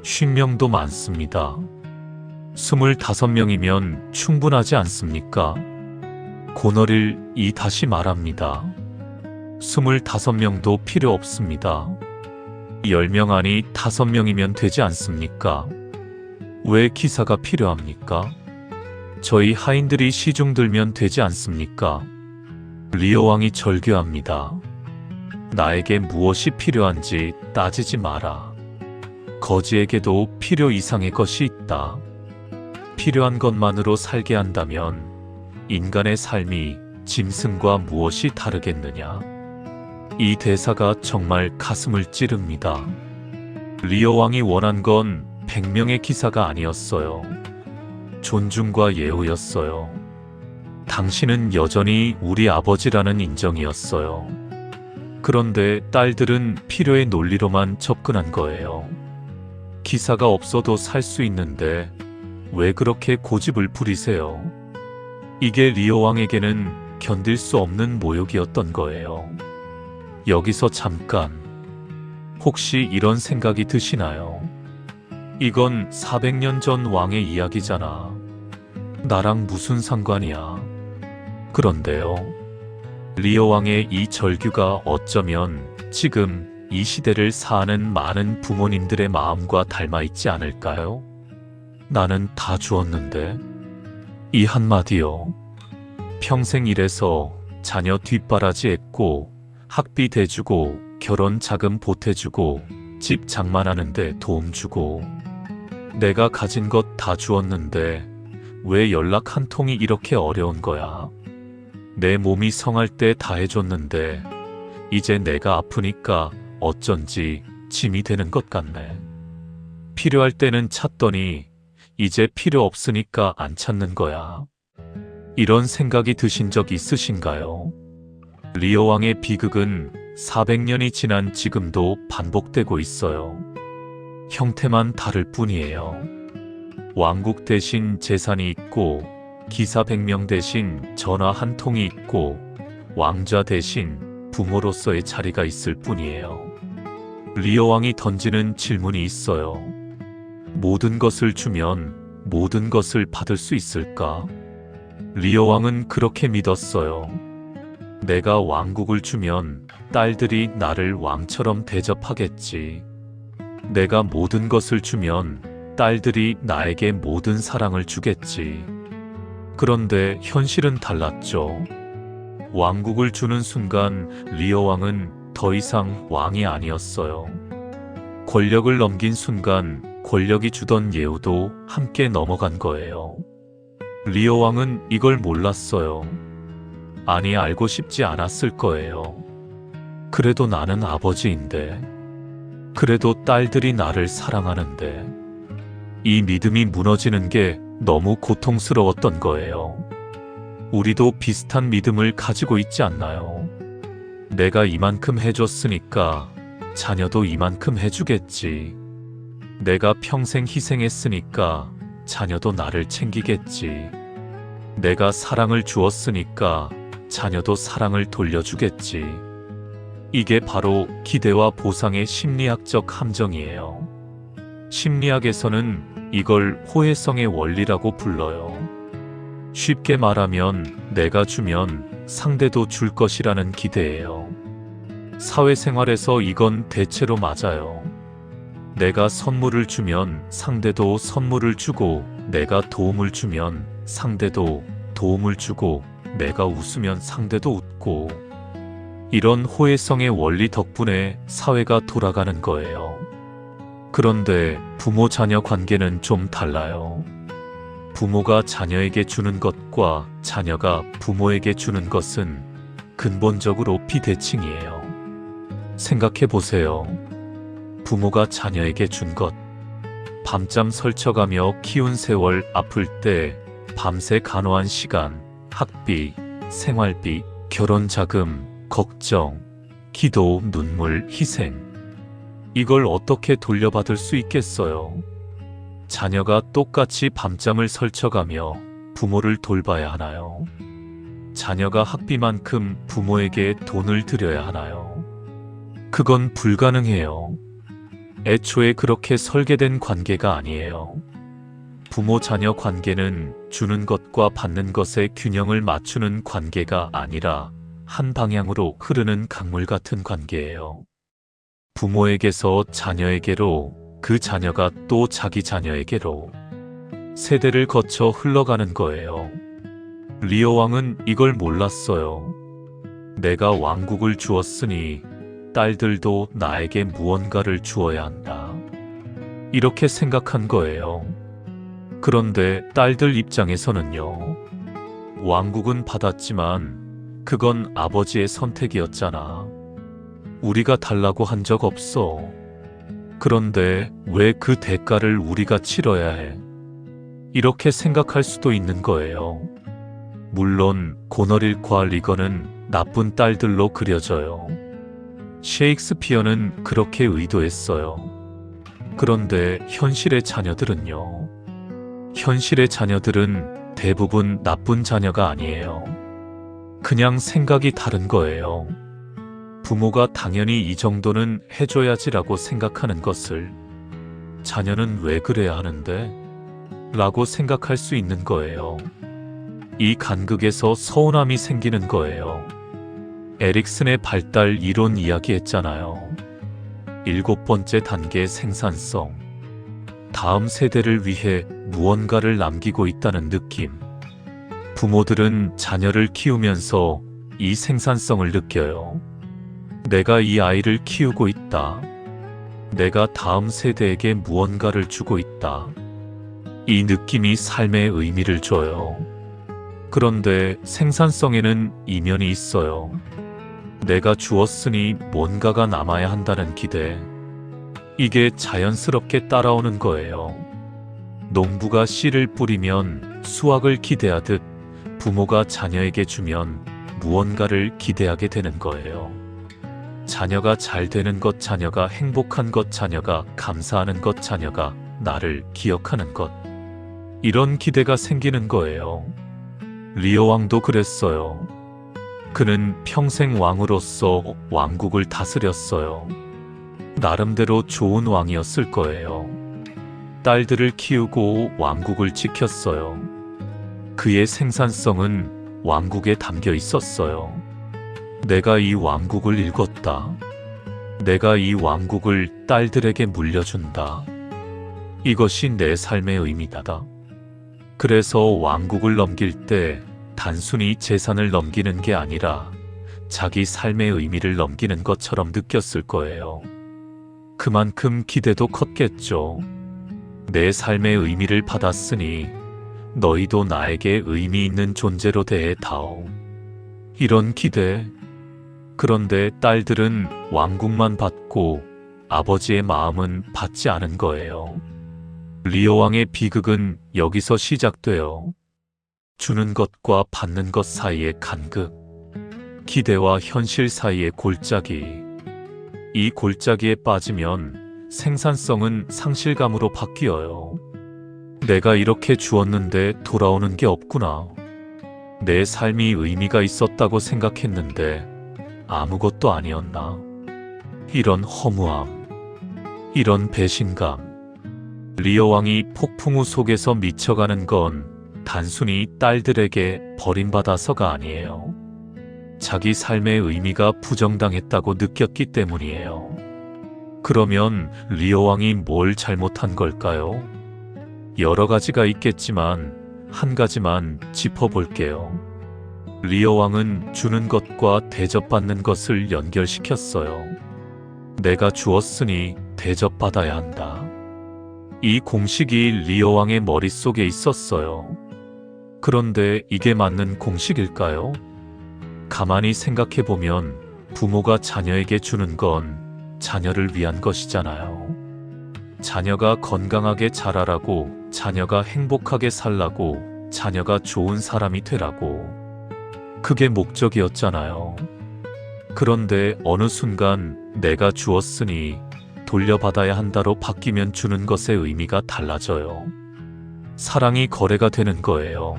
50명도 많습니다. 25명이면 충분하지 않습니까? 고너릴 다시 말합니다. 25명도 필요 없습니다. 10명 아니 5명이면 되지 않습니까? 왜 기사가 필요합니까? 저희 하인들이 시중 들면 되지 않습니까? 리오 왕이 절규합니다. 나에게 무엇이 필요한지 따지지 마라. 거지에게도 필요 이상의 것이 있다. 필요한 것만으로 살게 한다면 인간의 삶이 짐승과 무엇이 다르겠느냐? 이 대사가 정말 가슴을 찌릅니다. 리오 왕이 원한 건 100명의 기사가 아니었어요. 존중과 예우였어요. 당신은 여전히 우리 아버지라는 인정이었어요. 그런데 딸들은 필요의 논리로만 접근한 거예요. 기사가 없어도 살 수 있는데 왜 그렇게 고집을 부리세요? 이게 리오 왕에게는 견딜 수 없는 모욕이었던 거예요. 여기서 잠깐, 혹시 이런 생각이 드시나요? 이건 400년 전 왕의 이야기잖아. 나랑 무슨 상관이야? 그런데요. 리오 왕의 이 절규가 어쩌면 지금 이 시대를 사는 많은 부모님들의 마음과 닮아있지 않을까요? 나는 다 주었는데. 이 한마디요. 평생 일해서 자녀 뒷바라지 했고 학비 대주고 결혼 자금 보태주고 집 장만하는데 도움 주고 내가 가진 것 다 주었는데 왜 연락 한 통이 이렇게 어려운 거야? 내 몸이 성할 때 다 해줬는데 이제 내가 아프니까 어쩐지 짐이 되는 것 같네. 필요할 때는 찾더니 이제 필요 없으니까 안 찾는 거야. 이런 생각이 드신 적 있으신가요? 리오 왕의 비극은 400년이 지난 지금도 반복되고 있어요. 형태만 다를 뿐이에요. 왕국 대신 재산이 있고 기사 100명 대신 전화 한 통이 있고 왕자 대신 부모로서의 자리가 있을 뿐이에요. 리오 왕이 던지는 질문이 있어요. 모든 것을 주면 모든 것을 받을 수 있을까? 리오 왕은 그렇게 믿었어요. 내가 왕국을 주면 딸들이 나를 왕처럼 대접하겠지. 내가 모든 것을 주면 딸들이 나에게 모든 사랑을 주겠지. 그런데 현실은 달랐죠. 왕국을 주는 순간 리오 왕은 더 이상 왕이 아니었어요. 권력을 넘긴 순간 권력이 주던 예우도 함께 넘어간 거예요. 리오 왕은 이걸 몰랐어요. 아니, 알고 싶지 않았을 거예요. 그래도 나는 아버지인데, 그래도 딸들이 나를 사랑하는데, 이 믿음이 무너지는 게 너무 고통스러웠던 거예요. 우리도 비슷한 믿음을 가지고 있지 않나요? 내가 이만큼 해줬으니까 자녀도 이만큼 해주겠지. 내가 평생 희생했으니까 자녀도 나를 챙기겠지. 내가 사랑을 주었으니까 자녀도 사랑을 돌려주겠지. 이게 바로 기대와 보상의 심리학적 함정이에요. 심리학에서는 이걸 호혜성의 원리라고 불러요. 쉽게 말하면 내가 주면 상대도 줄 것이라는 기대예요. 사회생활에서 이건 대체로 맞아요. 내가 선물을 주면 상대도 선물을 주고, 내가 도움을 주면 상대도 도움을 주고, 내가 웃으면 상대도 웃고, 이런 호혜성의 원리 덕분에 사회가 돌아가는 거예요. 그런데 부모-자녀 관계는 좀 달라요. 부모가 자녀에게 주는 것과 자녀가 부모에게 주는 것은 근본적으로 비대칭이에요. 생각해 보세요. 부모가 자녀에게 준 것, 밤잠 설쳐가며 키운 세월, 아플 때 밤새 간호한 시간, 학비, 생활비, 결혼 자금, 걱정, 기도, 눈물, 희생. 이걸 어떻게 돌려받을 수 있겠어요? 자녀가 똑같이 밤잠을 설쳐가며 부모를 돌봐야 하나요? 자녀가 학비만큼 부모에게 돈을 드려야 하나요? 그건 불가능해요. 애초에 그렇게 설계된 관계가 아니에요. 부모-자녀 관계는 주는 것과 받는 것의 균형을 맞추는 관계가 아니라 한 방향으로 흐르는 강물 같은 관계예요. 부모에게서 자녀에게로, 그 자녀가 또 자기 자녀에게로 세대를 거쳐 흘러가는 거예요. 리오 왕은 이걸 몰랐어요. 내가 왕국을 주었으니 딸들도 나에게 무언가를 주어야 한다. 이렇게 생각한 거예요. 그런데 딸들 입장에서는요. 왕국은 받았지만 그건 아버지의 선택이었잖아. 우리가 달라고 한 적 없어. 그런데 왜 그 대가를 우리가 치러야 해? 이렇게 생각할 수도 있는 거예요. 물론 고너릴과 리건은 나쁜 딸들로 그려져요. 셰익스피어는 그렇게 의도했어요. 그런데 현실의 자녀들은요. 현실의 자녀들은 대부분 나쁜 자녀가 아니에요. 그냥 생각이 다른 거예요. 부모가 당연히 이 정도는 해줘야지라고 생각하는 것을 자녀는 왜 그래야 하는데? 라고 생각할 수 있는 거예요. 이 간극에서 서운함이 생기는 거예요. 에릭슨의 발달 이론 이야기했잖아요. 7번째 단계 생산성. 다음 세대를 위해 무언가를 남기고 있다는 느낌. 부모들은 자녀를 키우면서 이 생산성을 느껴요. 내가 이 아이를 키우고 있다. 내가 다음 세대에게 무언가를 주고 있다. 이 느낌이 삶의 의미를 줘요. 그런데 생산성에는 이면이 있어요. 내가 주었으니 뭔가가 남아야 한다는 기대. 이게 자연스럽게 따라오는 거예요. 농부가 씨를 뿌리면 수확을 기대하듯 부모가 자녀에게 주면 무언가를 기대하게 되는 거예요. 자녀가 잘 되는 것, 자녀가 행복한 것, 자녀가 감사하는 것, 자녀가 나를 기억하는 것. 이런 기대가 생기는 거예요. 리오 왕도 그랬어요. 그는 평생 왕으로서 왕국을 다스렸어요. 나름대로 좋은 왕이었을 거예요. 딸들을 키우고 왕국을 지켰어요. 그의 생산성은 왕국에 담겨 있었어요. 내가 이 왕국을 읽었다. 내가 이 왕국을 딸들에게 물려준다. 이것이 내 삶의 의미다. 그래서 왕국을 넘길 때 단순히 재산을 넘기는 게 아니라 자기 삶의 의미를 넘기는 것처럼 느꼈을 거예요. 그만큼 기대도 컸겠죠. 내 삶의 의미를 받았으니 너희도 나에게 의미 있는 존재로 대해 다오. 이런 기대. 그런데 딸들은 왕국만 받고 아버지의 마음은 받지 않은 거예요. 리오 왕의 비극은 여기서 시작돼요. 주는 것과 받는 것 사이의 간극, 기대와 현실 사이의 골짜기. 이 골짜기에 빠지면 생산성은 상실감으로 바뀌어요. 내가 이렇게 주었는데 돌아오는 게 없구나. 내 삶이 의미가 있었다고 생각했는데 아무것도 아니었나. 이런 허무함, 이런 배신감. 리오 왕이 폭풍우 속에서 미쳐가는 건 단순히 딸들에게 버림받아서가 아니에요. 자기 삶의 의미가 부정당했다고 느꼈기 때문이에요. 그러면 리오 왕이 뭘 잘못한 걸까요? 여러 가지가 있겠지만 한 가지만 짚어볼게요. 리오 왕은 주는 것과 대접받는 것을 연결시켰어요. 내가 주었으니 대접받아야 한다. 이 공식이 리오 왕의 머릿속에 있었어요. 그런데 이게 맞는 공식일까요? 가만히 생각해보면 부모가 자녀에게 주는 건 자녀를 위한 것이잖아요. 자녀가 건강하게 자라라고, 자녀가 행복하게 살라고, 자녀가 좋은 사람이 되라고. 그게 목적이었잖아요. 그런데 어느 순간 내가 주었으니 돌려받아야 한다로 바뀌면 주는 것의 의미가 달라져요. 사랑이 거래가 되는 거예요.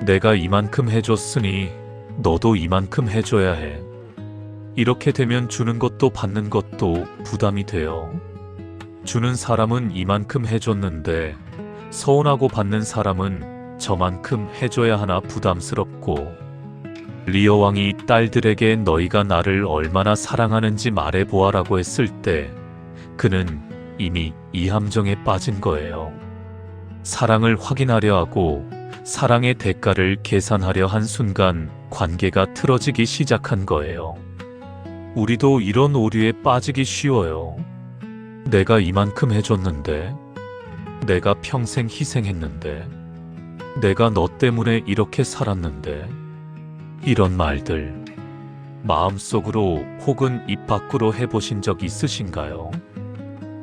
내가 이만큼 해줬으니 너도 이만큼 해줘야 해. 이렇게 되면 주는 것도 받는 것도 부담이 돼요. 주는 사람은 이만큼 해줬는데 서운하고 받는 사람은 저만큼 해줘야 하나 부담스럽고, 리어 왕이 딸들에게 너희가 나를 얼마나 사랑하는지 말해보아라고 했을 때 그는 이미 이 함정에 빠진 거예요. 사랑을 확인하려 하고 사랑의 대가를 계산하려 한 순간 관계가 틀어지기 시작한 거예요. 우리도 이런 오류에 빠지기 쉬워요. 내가 이만큼 해줬는데, 내가 평생 희생했는데, 내가 너 때문에 이렇게 살았는데, 이런 말들 마음속으로 혹은 입 밖으로 해보신 적 있으신가요?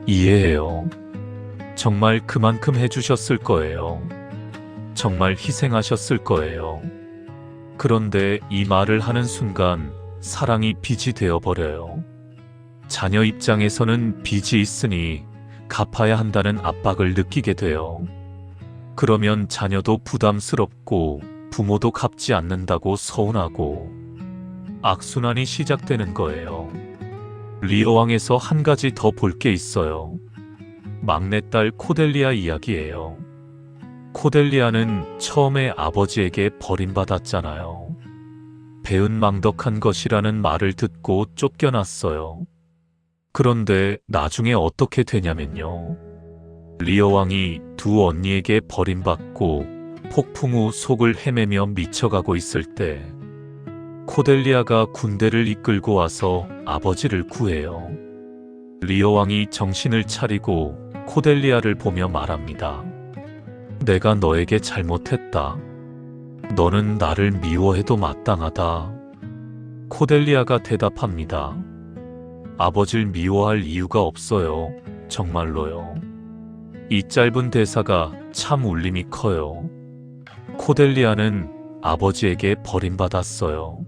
이해해요. 정말 그만큼 해주셨을 거예요. 정말 희생하셨을 거예요. 그런데 이 말을 하는 순간 사랑이 빚이 되어버려요. 자녀 입장에서는 빚이 있으니 갚아야 한다는 압박을 느끼게 돼요. 그러면 자녀도 부담스럽고 부모도 갚지 않는다고 서운하고 악순환이 시작되는 거예요. 리어 왕에서 한 가지 더 볼 게 있어요. 막내딸 코델리아 이야기예요. 코델리아는 처음에 아버지에게 버림받았잖아요. 배은망덕한 것이라는 말을 듣고 쫓겨났어요. 그런데 나중에 어떻게 되냐면요. 리어 왕이 두 언니에게 버림받고 폭풍 후 속을 헤매며 미쳐가고 있을 때 코델리아가 군대를 이끌고 와서 아버지를 구해요. 리어 왕이 정신을 차리고 코델리아를 보며 말합니다. 내가 너에게 잘못했다. 너는 나를 미워해도 마땅하다. 코델리아가 대답합니다. 아버지를 미워할 이유가 없어요. 정말로요. 이 짧은 대사가 참 울림이 커요. 코델리아는 아버지에게 버림받았어요.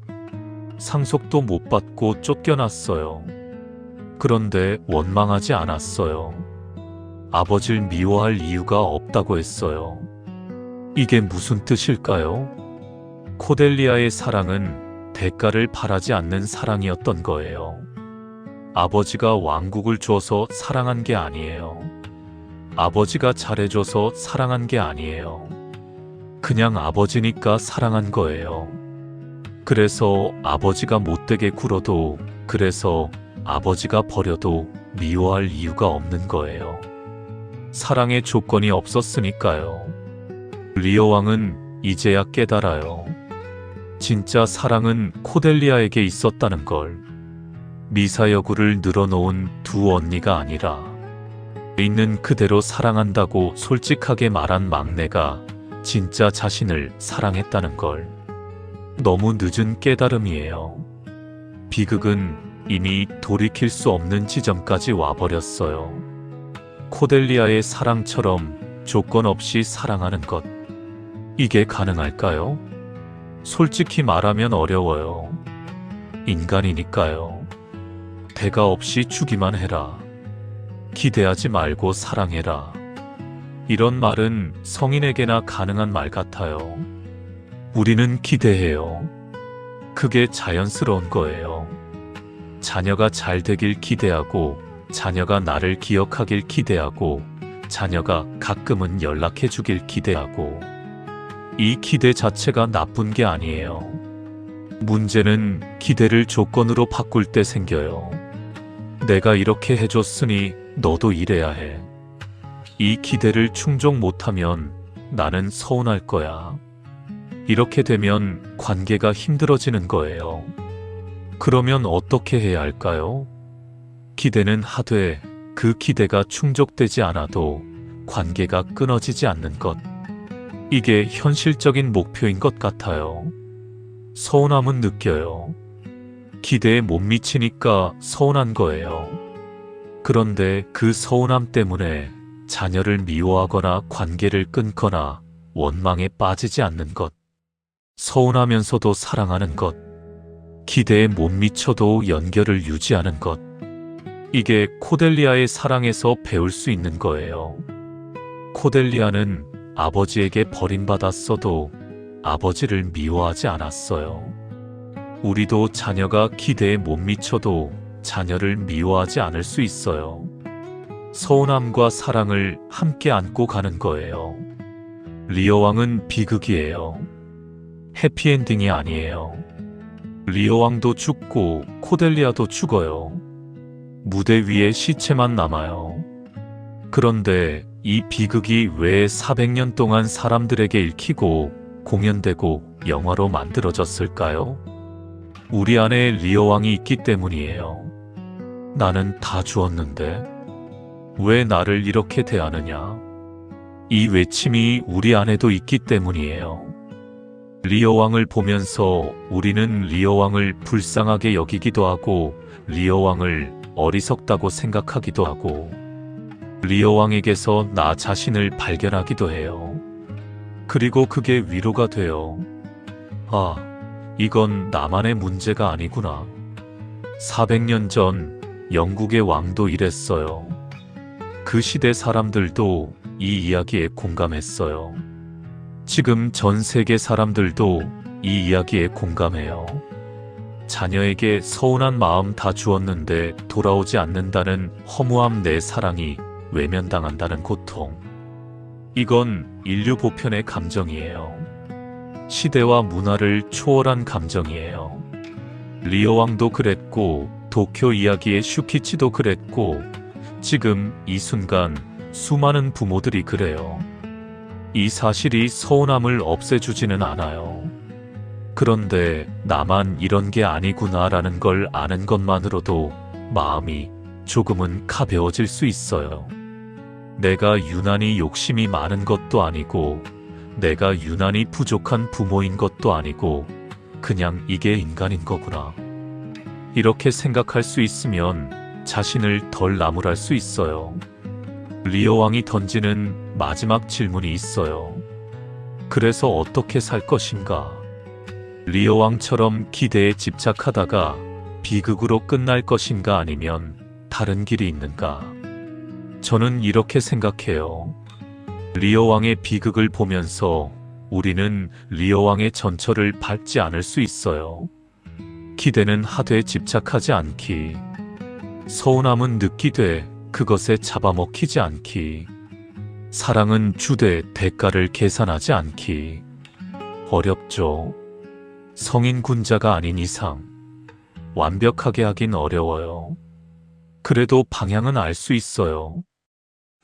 상속도 못 받고 쫓겨났어요. 그런데 원망하지 않았어요. 아버지를 미워할 이유가 없다고 했어요. 이게 무슨 뜻일까요? 코델리아의 사랑은 대가를 바라지 않는 사랑이었던 거예요. 아버지가 왕국을 줘서 사랑한 게 아니에요. 아버지가 잘해줘서 사랑한 게 아니에요. 그냥 아버지니까 사랑한 거예요. 그래서 아버지가 못되게 굴어도, 그래서 아버지가 버려도 미워할 이유가 없는 거예요. 사랑의 조건이 없었으니까요. 리어 왕은 이제야 깨달아요. 진짜 사랑은 코델리아에게 있었다는 걸. 미사여구를 늘어놓은 두 언니가 아니라 있는 그대로 사랑한다고 솔직하게 말한 막내가 진짜 자신을 사랑했다는 걸. 너무 늦은 깨달음이에요. 비극은 이미 돌이킬 수 없는 지점까지 와버렸어요. 코델리아의 사랑처럼 조건 없이 사랑하는 것. 이게 가능할까요? 솔직히 말하면 어려워요. 인간이니까요. 대가 없이 주기만 해라. 기대하지 말고 사랑해라. 이런 말은 성인에게나 가능한 말 같아요. 우리는 기대해요. 그게 자연스러운 거예요. 자녀가 잘 되길 기대하고, 자녀가 나를 기억하길 기대하고, 자녀가 가끔은 연락해 주길 기대하고. 이 기대 자체가 나쁜 게 아니에요. 문제는 기대를 조건으로 바꿀 때 생겨요. 내가 이렇게 해줬으니 너도 이래야 해. 이 기대를 충족 못하면 나는 서운할 거야. 이렇게 되면 관계가 힘들어지는 거예요. 그러면 어떻게 해야 할까요? 기대는 하되 그 기대가 충족되지 않아도 관계가 끊어지지 않는 것. 이게 현실적인 목표인 것 같아요. 서운함은 느껴요. 기대에 못 미치니까 서운한 거예요. 그런데 그 서운함 때문에 자녀를 미워하거나 관계를 끊거나 원망에 빠지지 않는 것. 서운하면서도 사랑하는 것. 기대에 못 미쳐도 연결을 유지하는 것. 이게 코델리아의 사랑에서 배울 수 있는 거예요. 코델리아는 아버지에게 버림받았어도 아버지를 미워하지 않았어요. 우리도 자녀가 기대에 못 미쳐도 자녀를 미워하지 않을 수 있어요. 서운함과 사랑을 함께 안고 가는 거예요. 리어 왕은 비극이에요. 해피엔딩이 아니에요. 리어 왕도 죽고 코델리아도 죽어요. 무대 위에 시체만 남아요. 그런데 이 비극이 왜 400년 동안 사람들에게 읽히고 공연되고 영화로 만들어졌을까요? 우리 안에 리어 왕이 있기 때문이에요. 나는 다 주었는데 왜 나를 이렇게 대하느냐? 이 외침이 우리 안에도 있기 때문이에요. 리어 왕을 보면서 우리는 리어 왕을 불쌍하게 여기기도 하고 리어 왕을 어리석다고 생각하기도 하고 리어 왕에게서 나 자신을 발견하기도 해요. 그리고 그게 위로가 돼요. 아, 이건 나만의 문제가 아니구나. 400년 전 영국의 왕도 이랬어요. 그 시대 사람들도 이 이야기에 공감했어요. 지금 전 세계 사람들도 이 이야기에 공감해요. 자녀에게 서운한 마음 다 주었는데 돌아오지 않는다는 허무함, 내 사랑이 외면당한다는 고통. 이건 인류 보편의 감정이에요. 시대와 문화를 초월한 감정이에요. 리어 왕도 그랬고 도쿄 이야기의 슈키치도 그랬고 지금 이 순간 수많은 부모들이 그래요. 이 사실이 서운함을 없애주지는 않아요. 그런데 나만 이런 게 아니구나라는 걸 아는 것만으로도 마음이 조금은 가벼워질 수 있어요. 내가 유난히 욕심이 많은 것도 아니고 내가 유난히 부족한 부모인 것도 아니고 그냥 이게 인간인 거구나. 이렇게 생각할 수 있으면 자신을 덜 나무랄 수 있어요. 리어 왕이 던지는 마지막 질문이 있어요. 그래서 어떻게 살 것인가? 리어 왕처럼 기대에 집착하다가 비극으로 끝날 것인가 아니면 다른 길이 있는가? 저는 이렇게 생각해요. 리어 왕의 비극을 보면서 우리는 리어 왕의 전철을 밟지 않을 수 있어요. 기대는 하되 집착하지 않기. 서운함은 느끼되 그것에 잡아먹히지 않기. 사랑은 주되 대가를 계산하지 않기. 어렵죠. 성인 군자가 아닌 이상 완벽하게 하긴 어려워요. 그래도 방향은 알 수 있어요.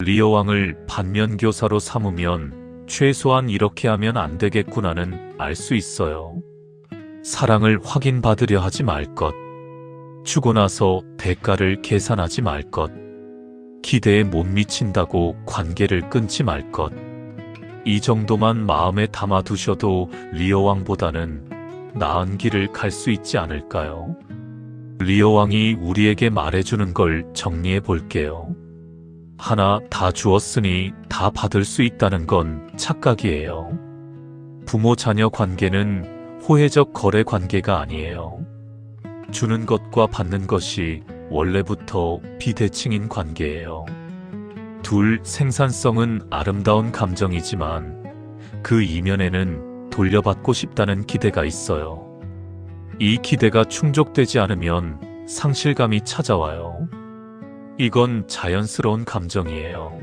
리어 왕을 반면교사로 삼으면 최소한 이렇게 하면 안 되겠구나는 알 수 있어요. 사랑을 확인받으려 하지 말 것. 주고 나서 대가를 계산하지 말 것. 기대에 못 미친다고 관계를 끊지 말 것. 이 정도만 마음에 담아두셔도 리어 왕보다는 나은 길을 갈 수 있지 않을까요? 리어 왕이 우리에게 말해주는 걸 정리해 볼게요. 하나, 다 주었으니 다 받을 수 있다는 건 착각이에요. 부모 자녀 관계는 호혜적 거래 관계가 아니에요. 주는 것과 받는 것이 원래부터 비대칭인 관계예요. 둘, 생산성은 아름다운 감정이지만 그 이면에는 돌려받고 싶다는 기대가 있어요. 이 기대가 충족되지 않으면 상실감이 찾아와요. 이건 자연스러운 감정이에요.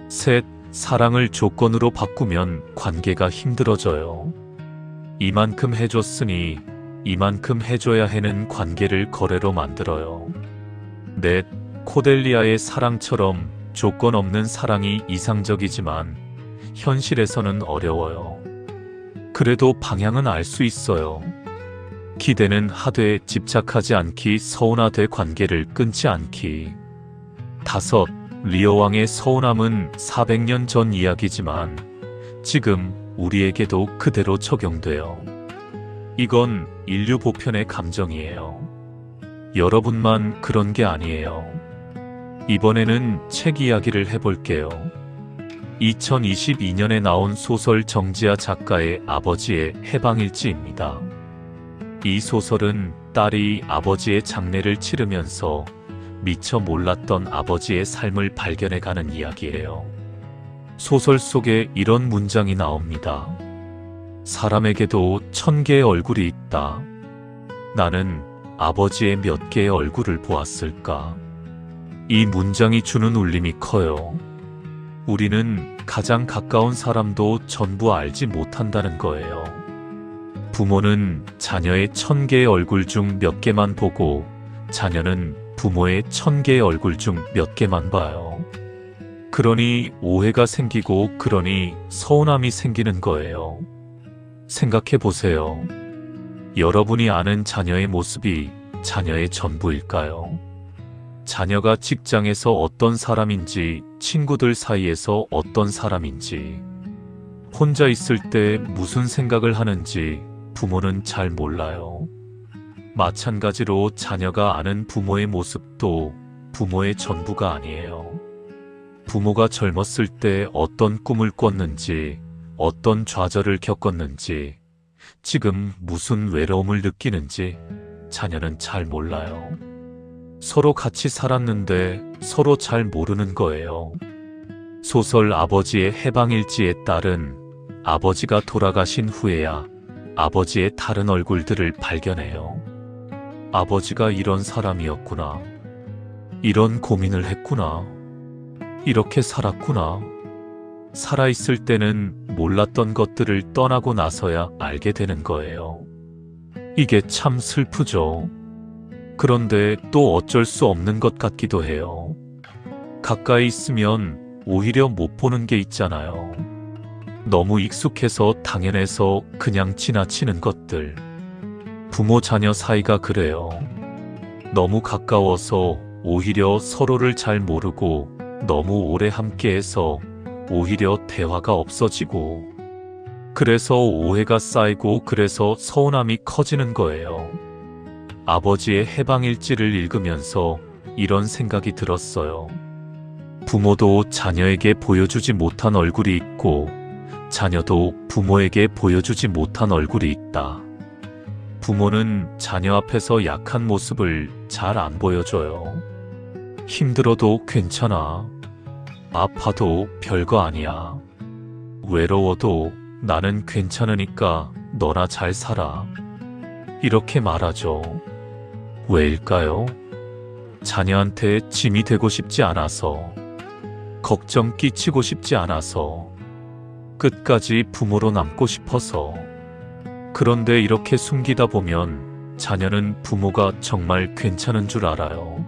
셋, 사랑을 조건으로 바꾸면 관계가 힘들어져요. 이만큼 해줬으니 이만큼 해줘야 해는 관계를 거래로 만들어요. 넷, 코델리아의 사랑처럼 조건 없는 사랑이 이상적이지만 현실에서는 어려워요. 그래도 방향은 알 수 있어요. 기대는 하되 집착하지 않기, 서운하되 관계를 끊지 않기. 다섯, 리어 왕의 서운함은 400년 전 이야기지만 지금 우리에게도 그대로 적용돼요. 이건 인류 보편의 감정이에요. 여러분만 그런 게 아니에요. 이번에는 책 이야기를 해볼게요. 2022년에 나온 소설 정지아 작가의 아버지의 해방일지입니다. 이 소설은 딸이 아버지의 장례를 치르면서 미처 몰랐던 아버지의 삶을 발견해가는 이야기예요. 소설 속에 이런 문장이 나옵니다. 사람에게도 1000개의 얼굴이 있다. 나는 아버지의 몇 개의 얼굴을 보았을까? 이 문장이 주는 울림이 커요. 우리는 가장 가까운 사람도 전부 알지 못한다는 거예요. 부모는 자녀의 1000개의 얼굴 중 몇 개만 보고 자녀는 부모의 1000개의 얼굴 중 몇 개만 봐요. 그러니 오해가 생기고 그러니 서운함이 생기는 거예요. 생각해 보세요. 여러분이 아는 자녀의 모습이 자녀의 전부일까요? 자녀가 직장에서 어떤 사람인지, 친구들 사이에서 어떤 사람인지, 혼자 있을 때 무슨 생각을 하는지 부모는 잘 몰라요. 마찬가지로 자녀가 아는 부모의 모습도 부모의 전부가 아니에요. 부모가 젊었을 때 어떤 꿈을 꿨는지, 어떤 좌절을 겪었는지, 지금 무슨 외로움을 느끼는지 자녀는 잘 몰라요. 서로 같이 살았는데 서로 잘 모르는 거예요. 소설 아버지의 해방일지에 따른 아버지가 돌아가신 후에야 아버지의 다른 얼굴들을 발견해요. 아버지가 이런 사람이었구나. 이런 고민을 했구나. 이렇게 살았구나. 살아있을 때는 몰랐던 것들을 떠나고 나서야 알게 되는 거예요. 이게 참 슬프죠. 그런데 또 어쩔 수 없는 것 같기도 해요. 가까이 있으면 오히려 못 보는 게 있잖아요. 너무 익숙해서 당연해서 그냥 지나치는 것들. 부모 자녀 사이가 그래요. 너무 가까워서 오히려 서로를 잘 모르고 너무 오래 함께해서 오히려 대화가 없어지고 그래서 오해가 쌓이고 그래서 서운함이 커지는 거예요. 아버지의 해방일지를 읽으면서 이런 생각이 들었어요. 부모도 자녀에게 보여주지 못한 얼굴이 있고 자녀도 부모에게 보여주지 못한 얼굴이 있다. 부모는 자녀 앞에서 약한 모습을 잘 안 보여줘요. 힘들어도 괜찮아. 아파도 별거 아니야. 외로워도 나는 괜찮으니까 너나 잘 살아. 이렇게 말하죠. 왜일까요? 자녀한테 짐이 되고 싶지 않아서, 걱정 끼치고 싶지 않아서, 끝까지 부모로 남고 싶어서. 그런데 이렇게 숨기다 보면 자녀는 부모가 정말 괜찮은 줄 알아요.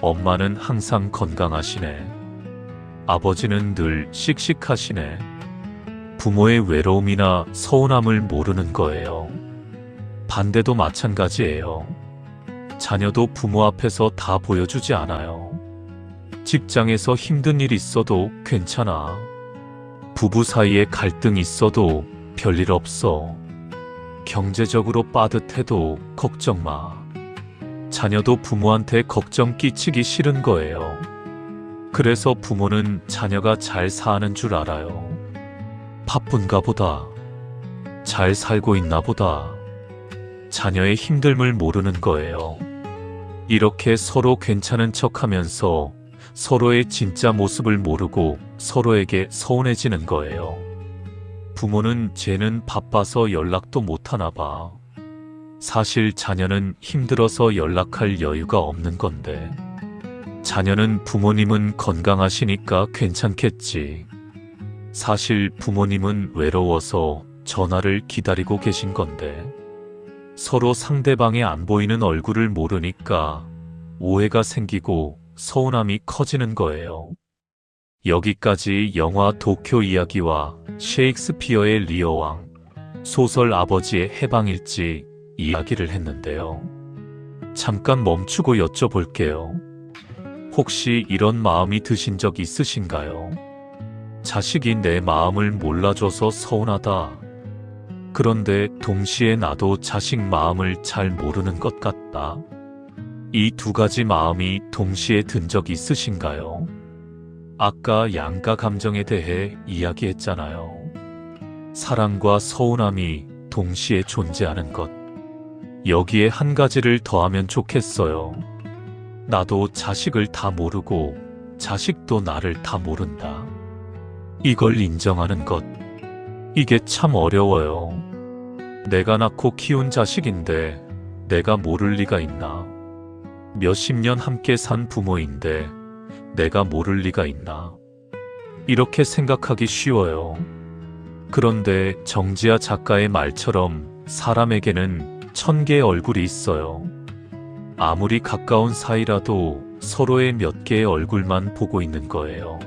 엄마는 항상 건강하시네. 아버지는 늘 씩씩하시네. 부모의 외로움이나 서운함을 모르는 거예요. 반대도 마찬가지예요. 자녀도 부모 앞에서 다 보여주지 않아요. 직장에서 힘든 일 있어도 괜찮아. 부부 사이에 갈등 있어도 별일 없어. 경제적으로 빠듯해도 걱정 마. 자녀도 부모한테 걱정 끼치기 싫은 거예요. 그래서 부모는 자녀가 잘 사는 줄 알아요. 바쁜가 보다. 잘 살고 있나 보다. 자녀의 힘듦을 모르는 거예요. 이렇게 서로 괜찮은 척하면서 서로의 진짜 모습을 모르고 서로에게 서운해지는 거예요. 부모는 쟤는 바빠서 연락도 못하나 봐. 사실 자녀는 힘들어서 연락할 여유가 없는 건데. 자녀는 부모님은 건강하시니까 괜찮겠지. 사실 부모님은 외로워서 전화를 기다리고 계신 건데. 서로 상대방의 안 보이는 얼굴을 모르니까 오해가 생기고 서운함이 커지는 거예요. 여기까지 영화 도쿄 이야기와 셰익스피어의 리어 왕, 소설 아버지의 해방일지 이야기를 했는데요. 잠깐 멈추고 여쭤볼게요. 혹시 이런 마음이 드신 적 있으신가요? 자식이 내 마음을 몰라줘서 서운하다. 그런데 동시에 나도 자식 마음을 잘 모르는 것 같다. 이 두 가지 마음이 동시에 든 적 있으신가요? 아까 양가 감정에 대해 이야기했잖아요. 사랑과 서운함이 동시에 존재하는 것. 여기에 한 가지를 더하면 좋겠어요. 나도 자식을 다 모르고 자식도 나를 다 모른다. 이걸 인정하는 것. 이게 참 어려워요. 내가 낳고 키운 자식인데 내가 모를 리가 있나? 몇십 년 함께 산 부모인데 내가 모를 리가 있나. 이렇게 생각하기 쉬워요. 그런데 정지아 작가의 말처럼 사람에게는 1000개의 얼굴이 있어요. 아무리 가까운 사이라도 서로의 몇 개의 얼굴만 보고 있는 거예요.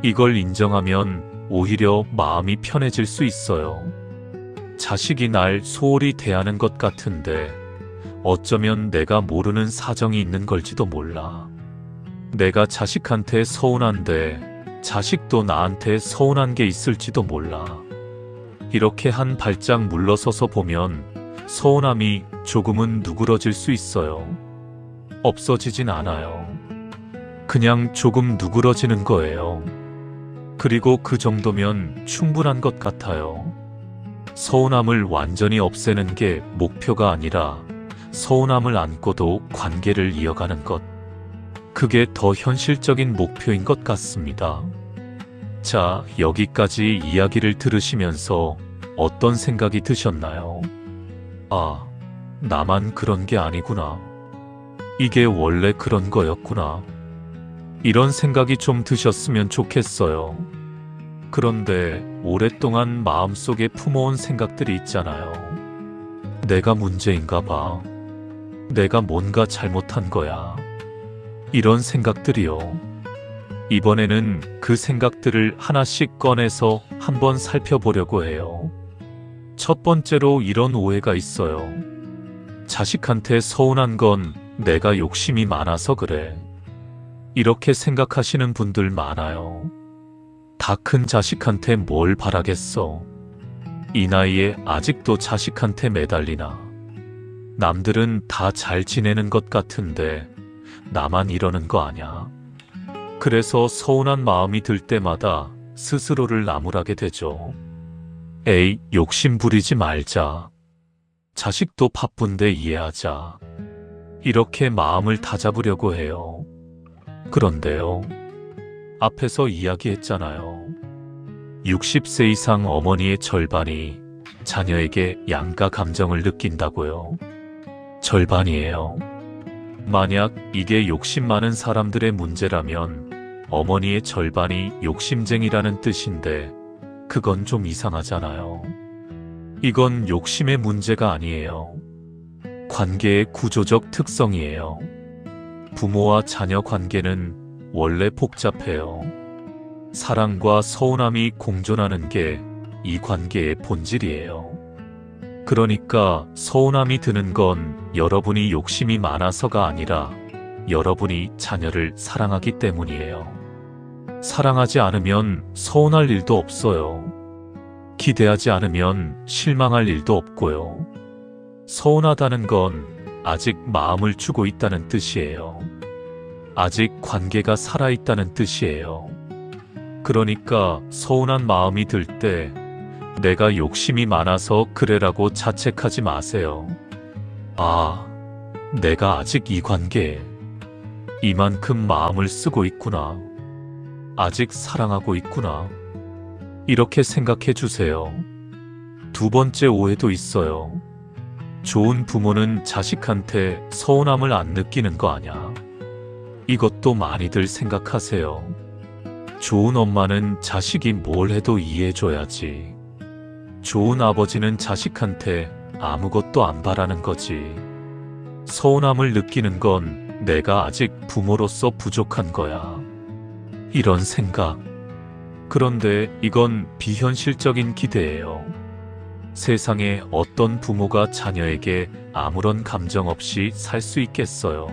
이걸 인정하면 오히려 마음이 편해질 수 있어요. 자식이 날 소홀히 대하는 것 같은데 어쩌면 내가 모르는 사정이 있는 걸지도 몰라. 내가 자식한테 서운한데 자식도 나한테 서운한 게 있을지도 몰라. 이렇게 한 발짝 물러서서 보면 서운함이 조금은 누그러질 수 있어요. 없어지진 않아요. 그냥 조금 누그러지는 거예요. 그리고 그 정도면 충분한 것 같아요. 서운함을 완전히 없애는 게 목표가 아니라 서운함을 안고도 관계를 이어가는 것. 그게 더 현실적인 목표인 것 같습니다. 자, 여기까지 이야기를 들으시면서 어떤 생각이 드셨나요? 아, 나만 그런 게 아니구나. 이게 원래 그런 거였구나. 이런 생각이 좀 드셨으면 좋겠어요. 그런데 오랫동안 마음속에 품어온 생각들이 있잖아요. 내가 문제인가 봐. 내가 뭔가 잘못한 거야. 이런 생각들이요. 이번에는 그 생각들을 하나씩 꺼내서 한번 살펴보려고 해요. 첫 번째로 이런 오해가 있어요. 자식한테 서운한 건 내가 욕심이 많아서 그래. 이렇게 생각하시는 분들 많아요. 다 큰 자식한테 뭘 바라겠어. 이 나이에 아직도 자식한테 매달리나. 남들은 다 잘 지내는 것 같은데 나만 이러는 거 아냐. 그래서 서운한 마음이 들 때마다 스스로를 나무라게 되죠. 에이, 욕심 부리지 말자. 자식도 바쁜데 이해하자. 이렇게 마음을 다잡으려고 해요. 그런데요. 앞에서 이야기했잖아요. 60세 이상 어머니의 절반이 자녀에게 양가 감정을 느낀다고요. 절반이에요. 만약 이게 욕심 많은 사람들의 문제라면 어머니의 절반이 욕심쟁이라는 뜻인데 그건 좀 이상하잖아요. 이건 욕심의 문제가 아니에요. 관계의 구조적 특성이에요. 부모와 자녀 관계는 원래 복잡해요. 사랑과 서운함이 공존하는 게 이 관계의 본질이에요. 그러니까 서운함이 드는 건 여러분이 욕심이 많아서가 아니라 여러분이 자녀를 사랑하기 때문이에요. 사랑하지 않으면 서운할 일도 없어요. 기대하지 않으면 실망할 일도 없고요. 서운하다는 건 아직 마음을 주고 있다는 뜻이에요. 아직 관계가 살아있다는 뜻이에요. 그러니까 서운한 마음이 들 때 내가 욕심이 많아서 그래라고 자책하지 마세요. 아, 내가 아직 이 관계에 이만큼 마음을 쓰고 있구나. 아직 사랑하고 있구나. 이렇게 생각해 주세요. 두 번째 오해도 있어요. 좋은 부모는 자식한테 서운함을 안 느끼는 거 아냐. 이것도 많이들 생각하세요. 좋은 엄마는 자식이 뭘 해도 이해해줘야지. 좋은 아버지는 자식한테 아무것도 안 바라는 거지. 서운함을 느끼는 건 내가 아직 부모로서 부족한 거야. 이런 생각. 그런데 이건 비현실적인 기대예요. 세상에 어떤 부모가 자녀에게 아무런 감정 없이 살 수 있겠어요.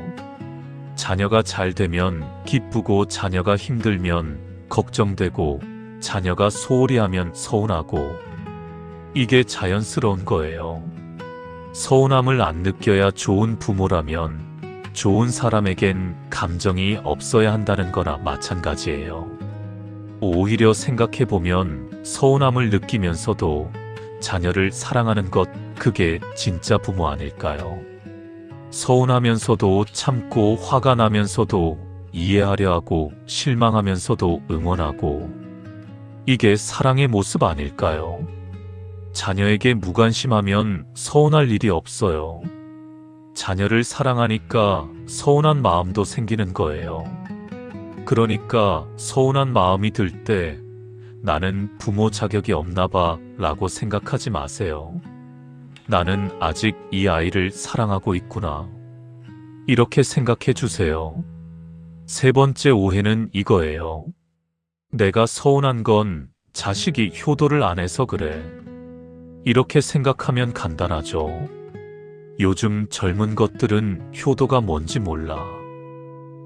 자녀가 잘 되면 기쁘고 자녀가 힘들면 걱정되고 자녀가 소홀히 하면 서운하고 이게 자연스러운 거예요. 서운함을 안 느껴야 좋은 부모라면 좋은 사람에겐 감정이 없어야 한다는 거나 마찬가지예요. 오히려 생각해보면 서운함을 느끼면서도 자녀를 사랑하는 것, 그게 진짜 부모 아닐까요? 서운하면서도 참고 화가 나면서도 이해하려 하고 실망하면서도 응원하고 이게 사랑의 모습 아닐까요? 자녀에게 무관심하면 서운할 일이 없어요. 자녀를 사랑하니까 서운한 마음도 생기는 거예요. 그러니까 서운한 마음이 들 때 나는 부모 자격이 없나 봐 라고 생각하지 마세요. 나는 아직 이 아이를 사랑하고 있구나. 이렇게 생각해 주세요. 세 번째 오해는 이거예요. 내가 서운한 건 자식이 효도를 안 해서 그래. 이렇게 생각하면 간단하죠. 요즘 젊은 것들은 효도가 뭔지 몰라.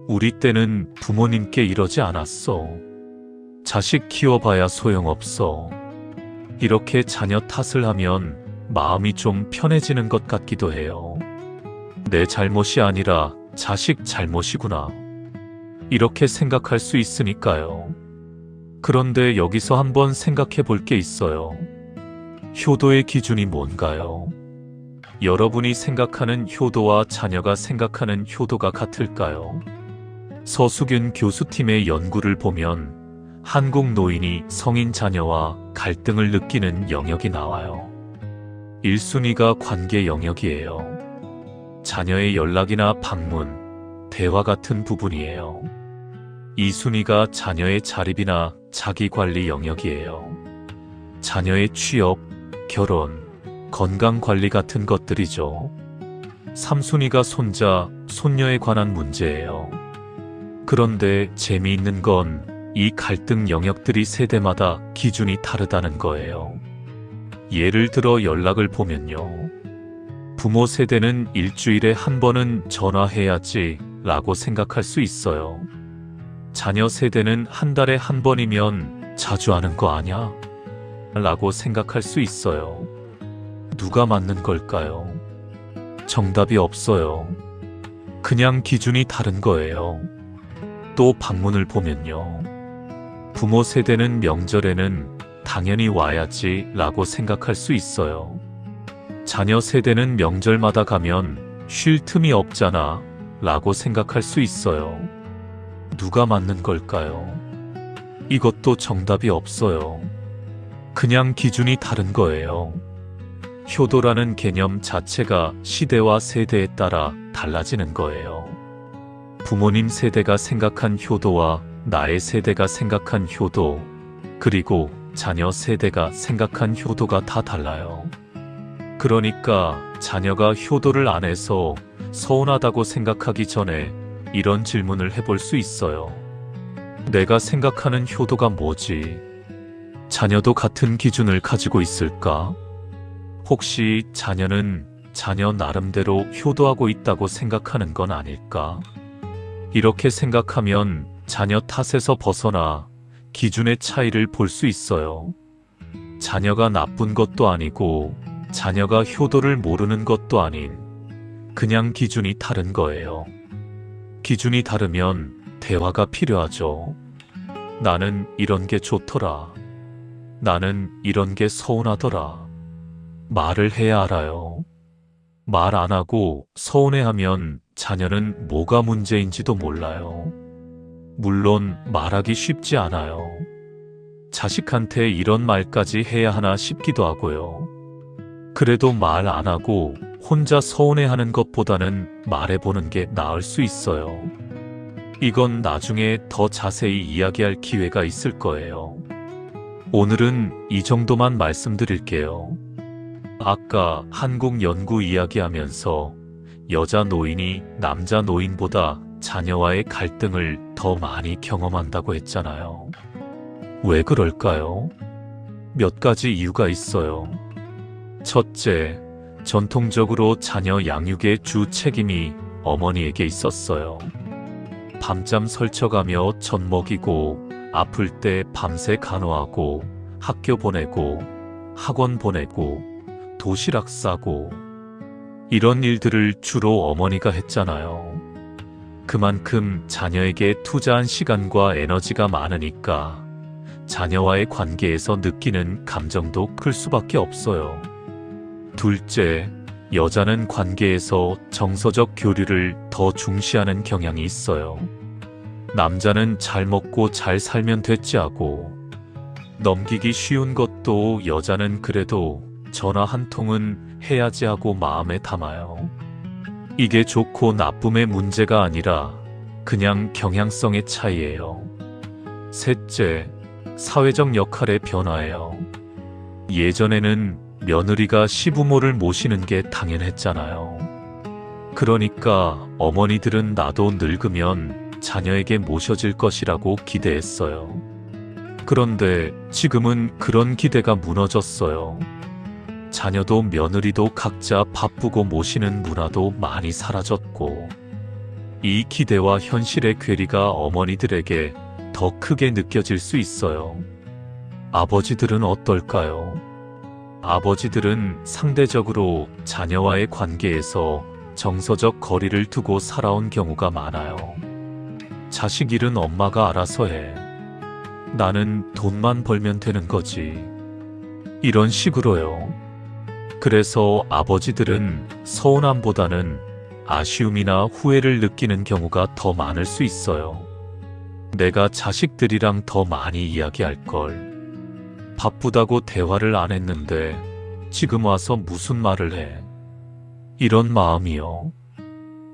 우리 때는 부모님께 이러지 않았어. 자식 키워봐야 소용없어. 이렇게 자녀 탓을 하면 마음이 좀 편해지는 것 같기도 해요. 내 잘못이 아니라 자식 잘못이구나. 이렇게 생각할 수 있으니까요. 그런데 여기서 한번 생각해 볼 게 있어요. 효도의 기준이 뭔가요? 여러분이 생각하는 효도와 자녀가 생각하는 효도가 같을까요? 서수균 교수팀의 연구를 보면 한국 노인이 성인 자녀와 갈등을 느끼는 영역이 나와요. 1순위가 관계 영역이에요. 자녀의 연락이나 방문, 대화 같은 부분이에요. 2순위가 자녀의 자립이나 자기관리 영역이에요. 자녀의 취업, 결혼, 건강관리 같은 것들이죠. 3순위가 손자, 손녀에 관한 문제예요. 그런데 재미있는 건 이 갈등 영역들이 세대마다 기준이 다르다는 거예요. 예를 들어 연락을 보면요. 부모 세대는 일주일에 한 번은 전화해야지 라고 생각할 수 있어요. 자녀 세대는 한 달에 한 번이면 자주 하는 거 아냐? 라고 생각할 수 있어요. 누가 맞는 걸까요? 정답이 없어요. 그냥 기준이 다른 거예요. 또 방문을 보면요. 부모 세대는 명절에는 당연히 와야지 라고 생각할 수 있어요. 자녀 세대는 명절마다 가면 쉴 틈이 없잖아 라고 생각할 수 있어요. 누가 맞는 걸까요? 이것도 정답이 없어요. 그냥 기준이 다른 거예요. 효도라는 개념 자체가 시대와 세대에 따라 달라지는 거예요. 부모님 세대가 생각한 효도와 나의 세대가 생각한 효도, 그리고 자녀 세대가 생각한 효도가 다 달라요. 그러니까 자녀가 효도를 안 해서 서운하다고 생각하기 전에 이런 질문을 해볼 수 있어요. 내가 생각하는 효도가 뭐지? 자녀도 같은 기준을 가지고 있을까? 혹시 자녀는 자녀 나름대로 효도하고 있다고 생각하는 건 아닐까? 이렇게 생각하면 자녀 탓에서 벗어나 기준의 차이를 볼 수 있어요. 자녀가 나쁜 것도 아니고 자녀가 효도를 모르는 것도 아닌 그냥 기준이 다른 거예요. 기준이 다르면 대화가 필요하죠. 나는 이런 게 좋더라. 나는 이런 게 서운하더라. 말을 해야 알아요. 말 안 하고 서운해하면 자녀는 뭐가 문제인지도 몰라요. 물론 말하기 쉽지 않아요. 자식한테 이런 말까지 해야 하나 싶기도 하고요. 그래도 말 안 하고 혼자 서운해하는 것보다는 말해보는 게 나을 수 있어요. 이건 나중에 더 자세히 이야기할 기회가 있을 거예요. 오늘은 이 정도만 말씀드릴게요. 아까 한국 연구 이야기하면서 여자 노인이 남자 노인보다 자녀와의 갈등을 더 많이 경험한다고 했잖아요. 왜 그럴까요? 몇 가지 이유가 있어요. 첫째, 전통적으로 자녀 양육의 주 책임이 어머니에게 있었어요. 밤잠 설쳐가며 젖 먹이고 아플 때 밤새 간호하고 학교 보내고 학원 보내고 도시락 싸고 이런 일들을 주로 어머니가 했잖아요. 그만큼 자녀에게 투자한 시간과 에너지가 많으니까 자녀와의 관계에서 느끼는 감정도 클 수밖에 없어요. 둘째, 여자는 관계에서 정서적 교류를 더 중시하는 경향이 있어요. 남자는 잘 먹고 잘 살면 됐지 하고 넘기기 쉬운 것도 여자는 그래도 전화 한 통은 해야지 하고 마음에 담아요. 이게 좋고 나쁨의 문제가 아니라 그냥 경향성의 차이예요. 셋째, 사회적 역할의 변화예요. 예전에는 며느리가 시부모를 모시는 게 당연했잖아요. 그러니까 어머니들은 나도 늙으면 자녀에게 모셔질 것이라고 기대했어요. 그런데 지금은 그런 기대가 무너졌어요. 자녀도 며느리도 각자 바쁘고 모시는 문화도 많이 사라졌고, 이 기대와 현실의 괴리가 어머니들에게 더 크게 느껴질 수 있어요. 아버지들은 어떨까요? 아버지들은 상대적으로 자녀와의 관계에서 정서적 거리를 두고 살아온 경우가 많아요. 자식 일은 엄마가 알아서 해. 나는 돈만 벌면 되는 거지. 이런 식으로요. 그래서 아버지들은 서운함보다는 아쉬움이나 후회를 느끼는 경우가 더 많을 수 있어요. 내가 자식들이랑 더 많이 이야기할 걸. 바쁘다고 대화를 안 했는데 지금 와서 무슨 말을 해. 이런 마음이요.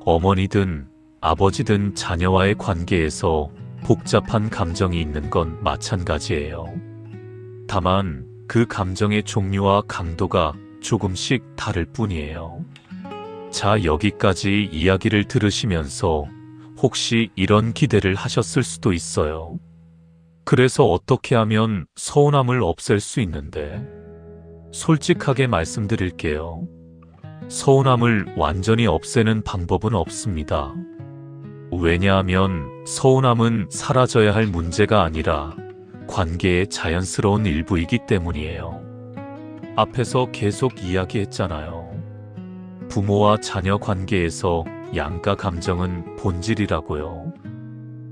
어머니든 아버지든 자녀와의 관계에서 복잡한 감정이 있는 건 마찬가지예요. 다만 그 감정의 종류와 강도가 조금씩 다를 뿐이에요. 자, 여기까지 이야기를 들으시면서 혹시 이런 기대를 하셨을 수도 있어요. 그래서 어떻게 하면 서운함을 없앨 수 있는데? 솔직하게 말씀드릴게요. 서운함을 완전히 없애는 방법은 없습니다. 왜냐하면 서운함은 사라져야 할 문제가 아니라 관계의 자연스러운 일부이기 때문이에요. 앞에서 계속 이야기했잖아요. 부모와 자녀 관계에서 양가 감정은 본질이라고요.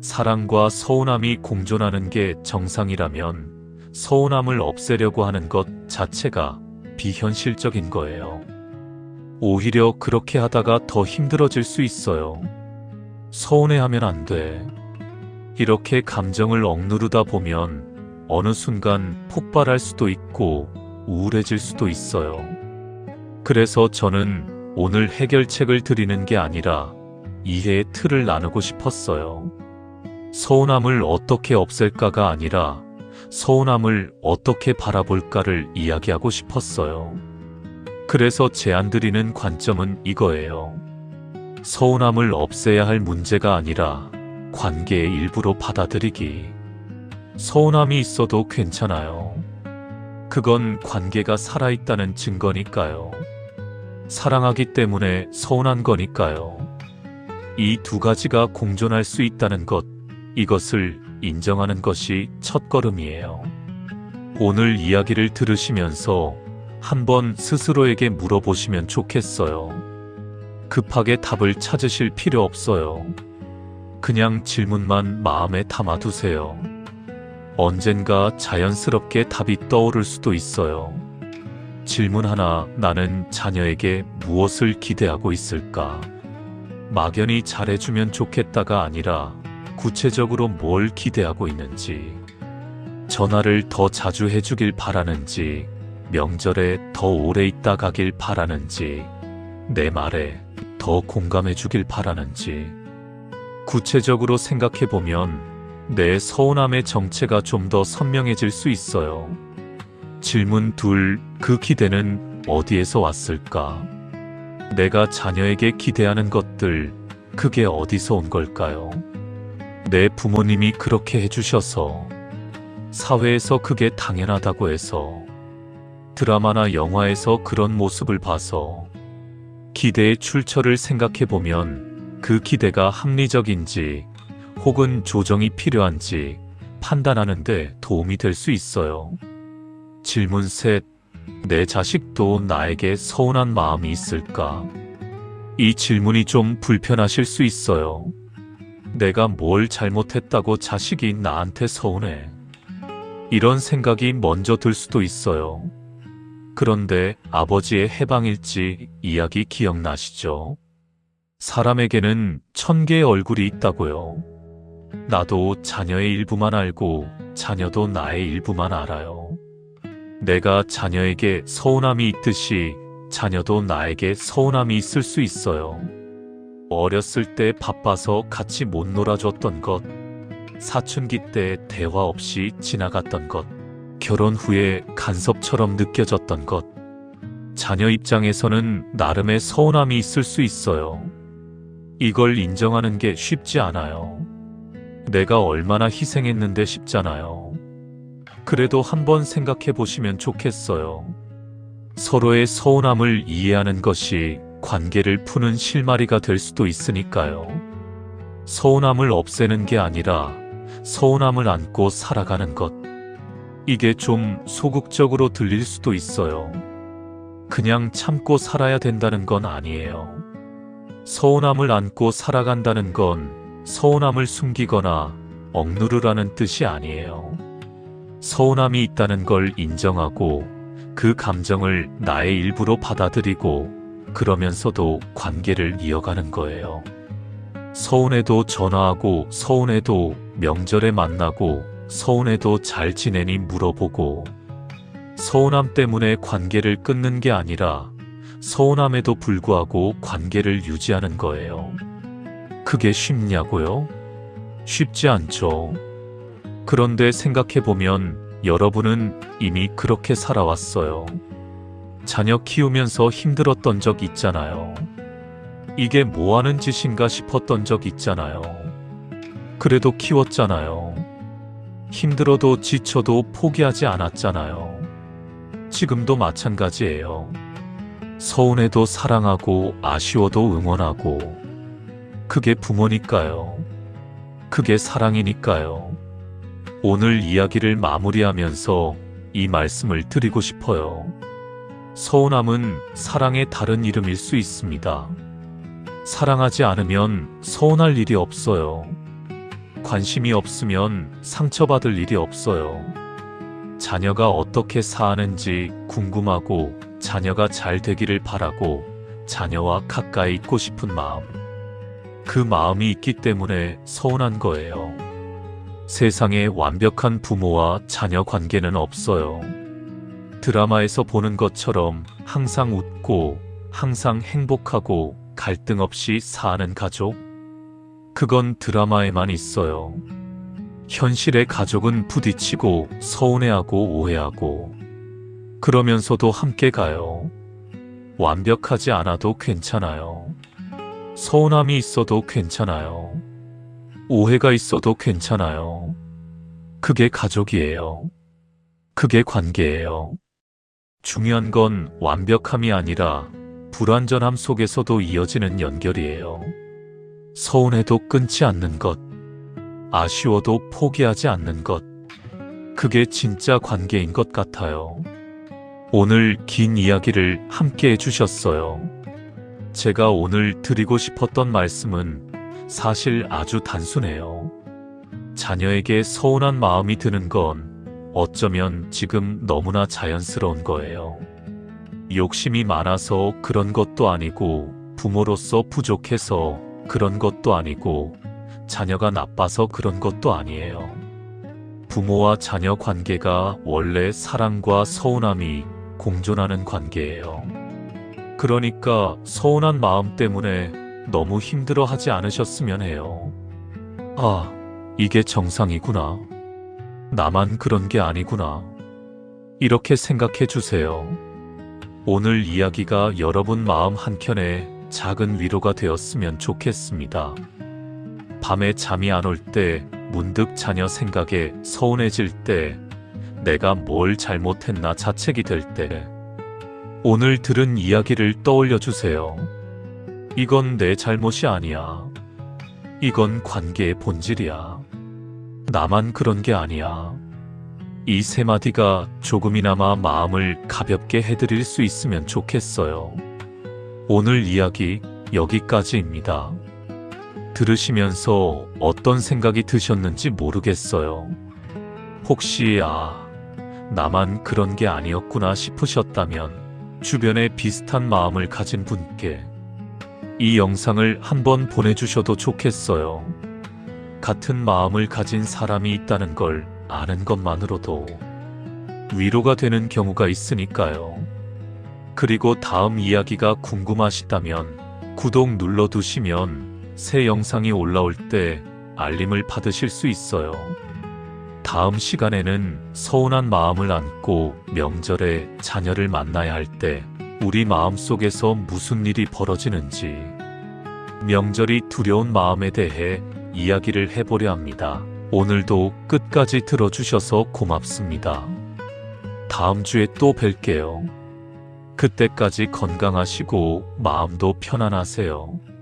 사랑과 서운함이 공존하는 게 정상이라면 서운함을 없애려고 하는 것 자체가 비현실적인 거예요. 오히려 그렇게 하다가 더 힘들어질 수 있어요. 서운해하면 안 돼. 이렇게 감정을 억누르다 보면 어느 순간 폭발할 수도 있고 우울해질 수도 있어요. 그래서 저는 오늘 해결책을 드리는 게 아니라 이해의 틀을 나누고 싶었어요. 서운함을 어떻게 없앨까가 아니라 서운함을 어떻게 바라볼까를 이야기하고 싶었어요. 그래서 제안드리는 관점은 이거예요. 서운함을 없애야 할 문제가 아니라 관계의 일부로 받아들이기. 서운함이 있어도 괜찮아요. 그건 관계가 살아있다는 증거니까요. 사랑하기 때문에 서운한 거니까요. 이 두 가지가 공존할 수 있다는 것, 이것을 인정하는 것이 첫걸음이에요. 오늘 이야기를 들으시면서 한번 스스로에게 물어보시면 좋겠어요. 급하게 답을 찾으실 필요 없어요. 그냥 질문만 마음에 담아두세요. 언젠가 자연스럽게 답이 떠오를 수도 있어요. 질문 하나, 나는 자녀에게 무엇을 기대하고 있을까? 막연히 잘해주면 좋겠다가 아니라 구체적으로 뭘 기대하고 있는지, 전화를 더 자주 해주길 바라는지, 명절에 더 오래 있다 가길 바라는지, 내 말에 더 공감해주길 바라는지, 구체적으로 생각해보면 내 서운함의 정체가 좀 더 선명해질 수 있어요. 질문 둘, 그 기대는 어디에서 왔을까? 내가 자녀에게 기대하는 것들, 그게 어디서 온 걸까요? 내 부모님이 그렇게 해주셔서, 사회에서 그게 당연하다고 해서, 드라마나 영화에서 그런 모습을 봐서, 기대의 출처를 생각해보면 그 기대가 합리적인지 혹은 조정이 필요한지 판단하는 데 도움이 될 수 있어요. 질문 셋, 내 자식도 나에게 서운한 마음이 있을까? 이 질문이 좀 불편하실 수 있어요. 내가 뭘 잘못했다고 자식이 나한테 서운해? 이런 생각이 먼저 들 수도 있어요. 그런데 아버지의 해방일지 이야기 기억나시죠? 사람에게는 1000개의 얼굴이 있다고요. 나도 자녀의 일부만 알고 자녀도 나의 일부만 알아요. 내가 자녀에게 서운함이 있듯이 자녀도 나에게 서운함이 있을 수 있어요. 어렸을 때 바빠서 같이 못 놀아줬던 것, 사춘기 때 대화 없이 지나갔던 것, 결혼 후에 간섭처럼 느껴졌던 것. 자녀 입장에서는 나름의 서운함이 있을 수 있어요. 이걸 인정하는 게 쉽지 않아요. 내가 얼마나 희생했는데 싶잖아요. 그래도 한번 생각해 보시면 좋겠어요. 서로의 서운함을 이해하는 것이 관계를 푸는 실마리가 될 수도 있으니까요. 서운함을 없애는 게 아니라 서운함을 안고 살아가는 것. 이게 좀 소극적으로 들릴 수도 있어요. 그냥 참고 살아야 된다는 건 아니에요. 서운함을 안고 살아간다는 건 서운함을 숨기거나 억누르라는 뜻이 아니에요. 서운함이 있다는 걸 인정하고 그 감정을 나의 일부로 받아들이고 그러면서도 관계를 이어가는 거예요. 서운해도 전화하고 서운해도 명절에 만나고 서운해도 잘 지내니 물어보고 서운함 때문에 관계를 끊는 게 아니라 서운함에도 불구하고 관계를 유지하는 거예요. 그게 쉽냐고요? 쉽지 않죠. 그런데 생각해보면 여러분은 이미 그렇게 살아왔어요. 자녀 키우면서 힘들었던 적 있잖아요. 이게 뭐 하는 짓인가 싶었던 적 있잖아요. 그래도 키웠잖아요. 힘들어도 지쳐도 포기하지 않았잖아요. 지금도 마찬가지예요. 서운해도 사랑하고 아쉬워도 응원하고. 그게 부모니까요. 그게 사랑이니까요. 오늘 이야기를 마무리하면서 이 말씀을 드리고 싶어요. 서운함은 사랑의 다른 이름일 수 있습니다. 사랑하지 않으면 서운할 일이 없어요. 관심이 없으면 상처받을 일이 없어요. 자녀가 어떻게 사는지 궁금하고 자녀가 잘 되기를 바라고 자녀와 가까이 있고 싶은 마음. 그 마음이 있기 때문에 서운한 거예요. 세상에 완벽한 부모와 자녀 관계는 없어요. 드라마에서 보는 것처럼 항상 웃고 항상 행복하고 갈등 없이 사는 가족? 그건 드라마에만 있어요. 현실의 가족은 부딪히고 서운해하고 오해하고 그러면서도 함께 가요. 완벽하지 않아도 괜찮아요. 서운함이 있어도 괜찮아요. 오해가 있어도 괜찮아요. 그게 가족이에요. 그게 관계예요. 중요한 건 완벽함이 아니라 불완전함 속에서도 이어지는 연결이에요. 서운해도 끊지 않는 것, 아쉬워도 포기하지 않는 것, 그게 진짜 관계인 것 같아요. 오늘 긴 이야기를 함께 해주셨어요. 제가 오늘 드리고 싶었던 말씀은 사실 아주 단순해요. 자녀에게 서운한 마음이 드는 건 어쩌면 지금 너무나 자연스러운 거예요. 욕심이 많아서 그런 것도 아니고, 부모로서 부족해서 그런 것도 아니고, 자녀가 나빠서 그런 것도 아니에요. 부모와 자녀 관계가 원래 사랑과 서운함이 공존하는 관계예요. 그러니까 서운한 마음 때문에 너무 힘들어하지 않으셨으면 해요. 아, 이게 정상이구나. 나만 그런 게 아니구나. 이렇게 생각해 주세요. 오늘 이야기가 여러분 마음 한켠에 작은 위로가 되었으면 좋겠습니다. 밤에 잠이 안 올 때, 문득 자녀 생각에 서운해질 때, 내가 뭘 잘못했나 자책이 될 때, 오늘 들은 이야기를 떠올려 주세요. 이건 내 잘못이 아니야. 이건 관계의 본질이야. 나만 그런 게 아니야. 이 세 마디가 조금이나마 마음을 가볍게 해드릴 수 있으면 좋겠어요. 오늘 이야기 여기까지입니다. 들으시면서 어떤 생각이 드셨는지 모르겠어요. 혹시 나만 그런 게 아니었구나 싶으셨다면 주변에 비슷한 마음을 가진 분께 이 영상을 한번 보내주셔도 좋겠어요. 같은 마음을 가진 사람이 있다는 걸 아는 것만으로도 위로가 되는 경우가 있으니까요. 그리고 다음 이야기가 궁금하시다면 구독 눌러두시면 새 영상이 올라올 때 알림을 받으실 수 있어요. 다음 시간에는 서운한 마음을 안고 명절에 자녀를 만나야 할 때 우리 마음속에서 무슨 일이 벌어지는지, 명절이 두려운 마음에 대해 이야기를 해보려 합니다. 오늘도 끝까지 들어주셔서 고맙습니다. 다음 주에 또 뵐게요. 그때까지 건강하시고 마음도 편안하세요.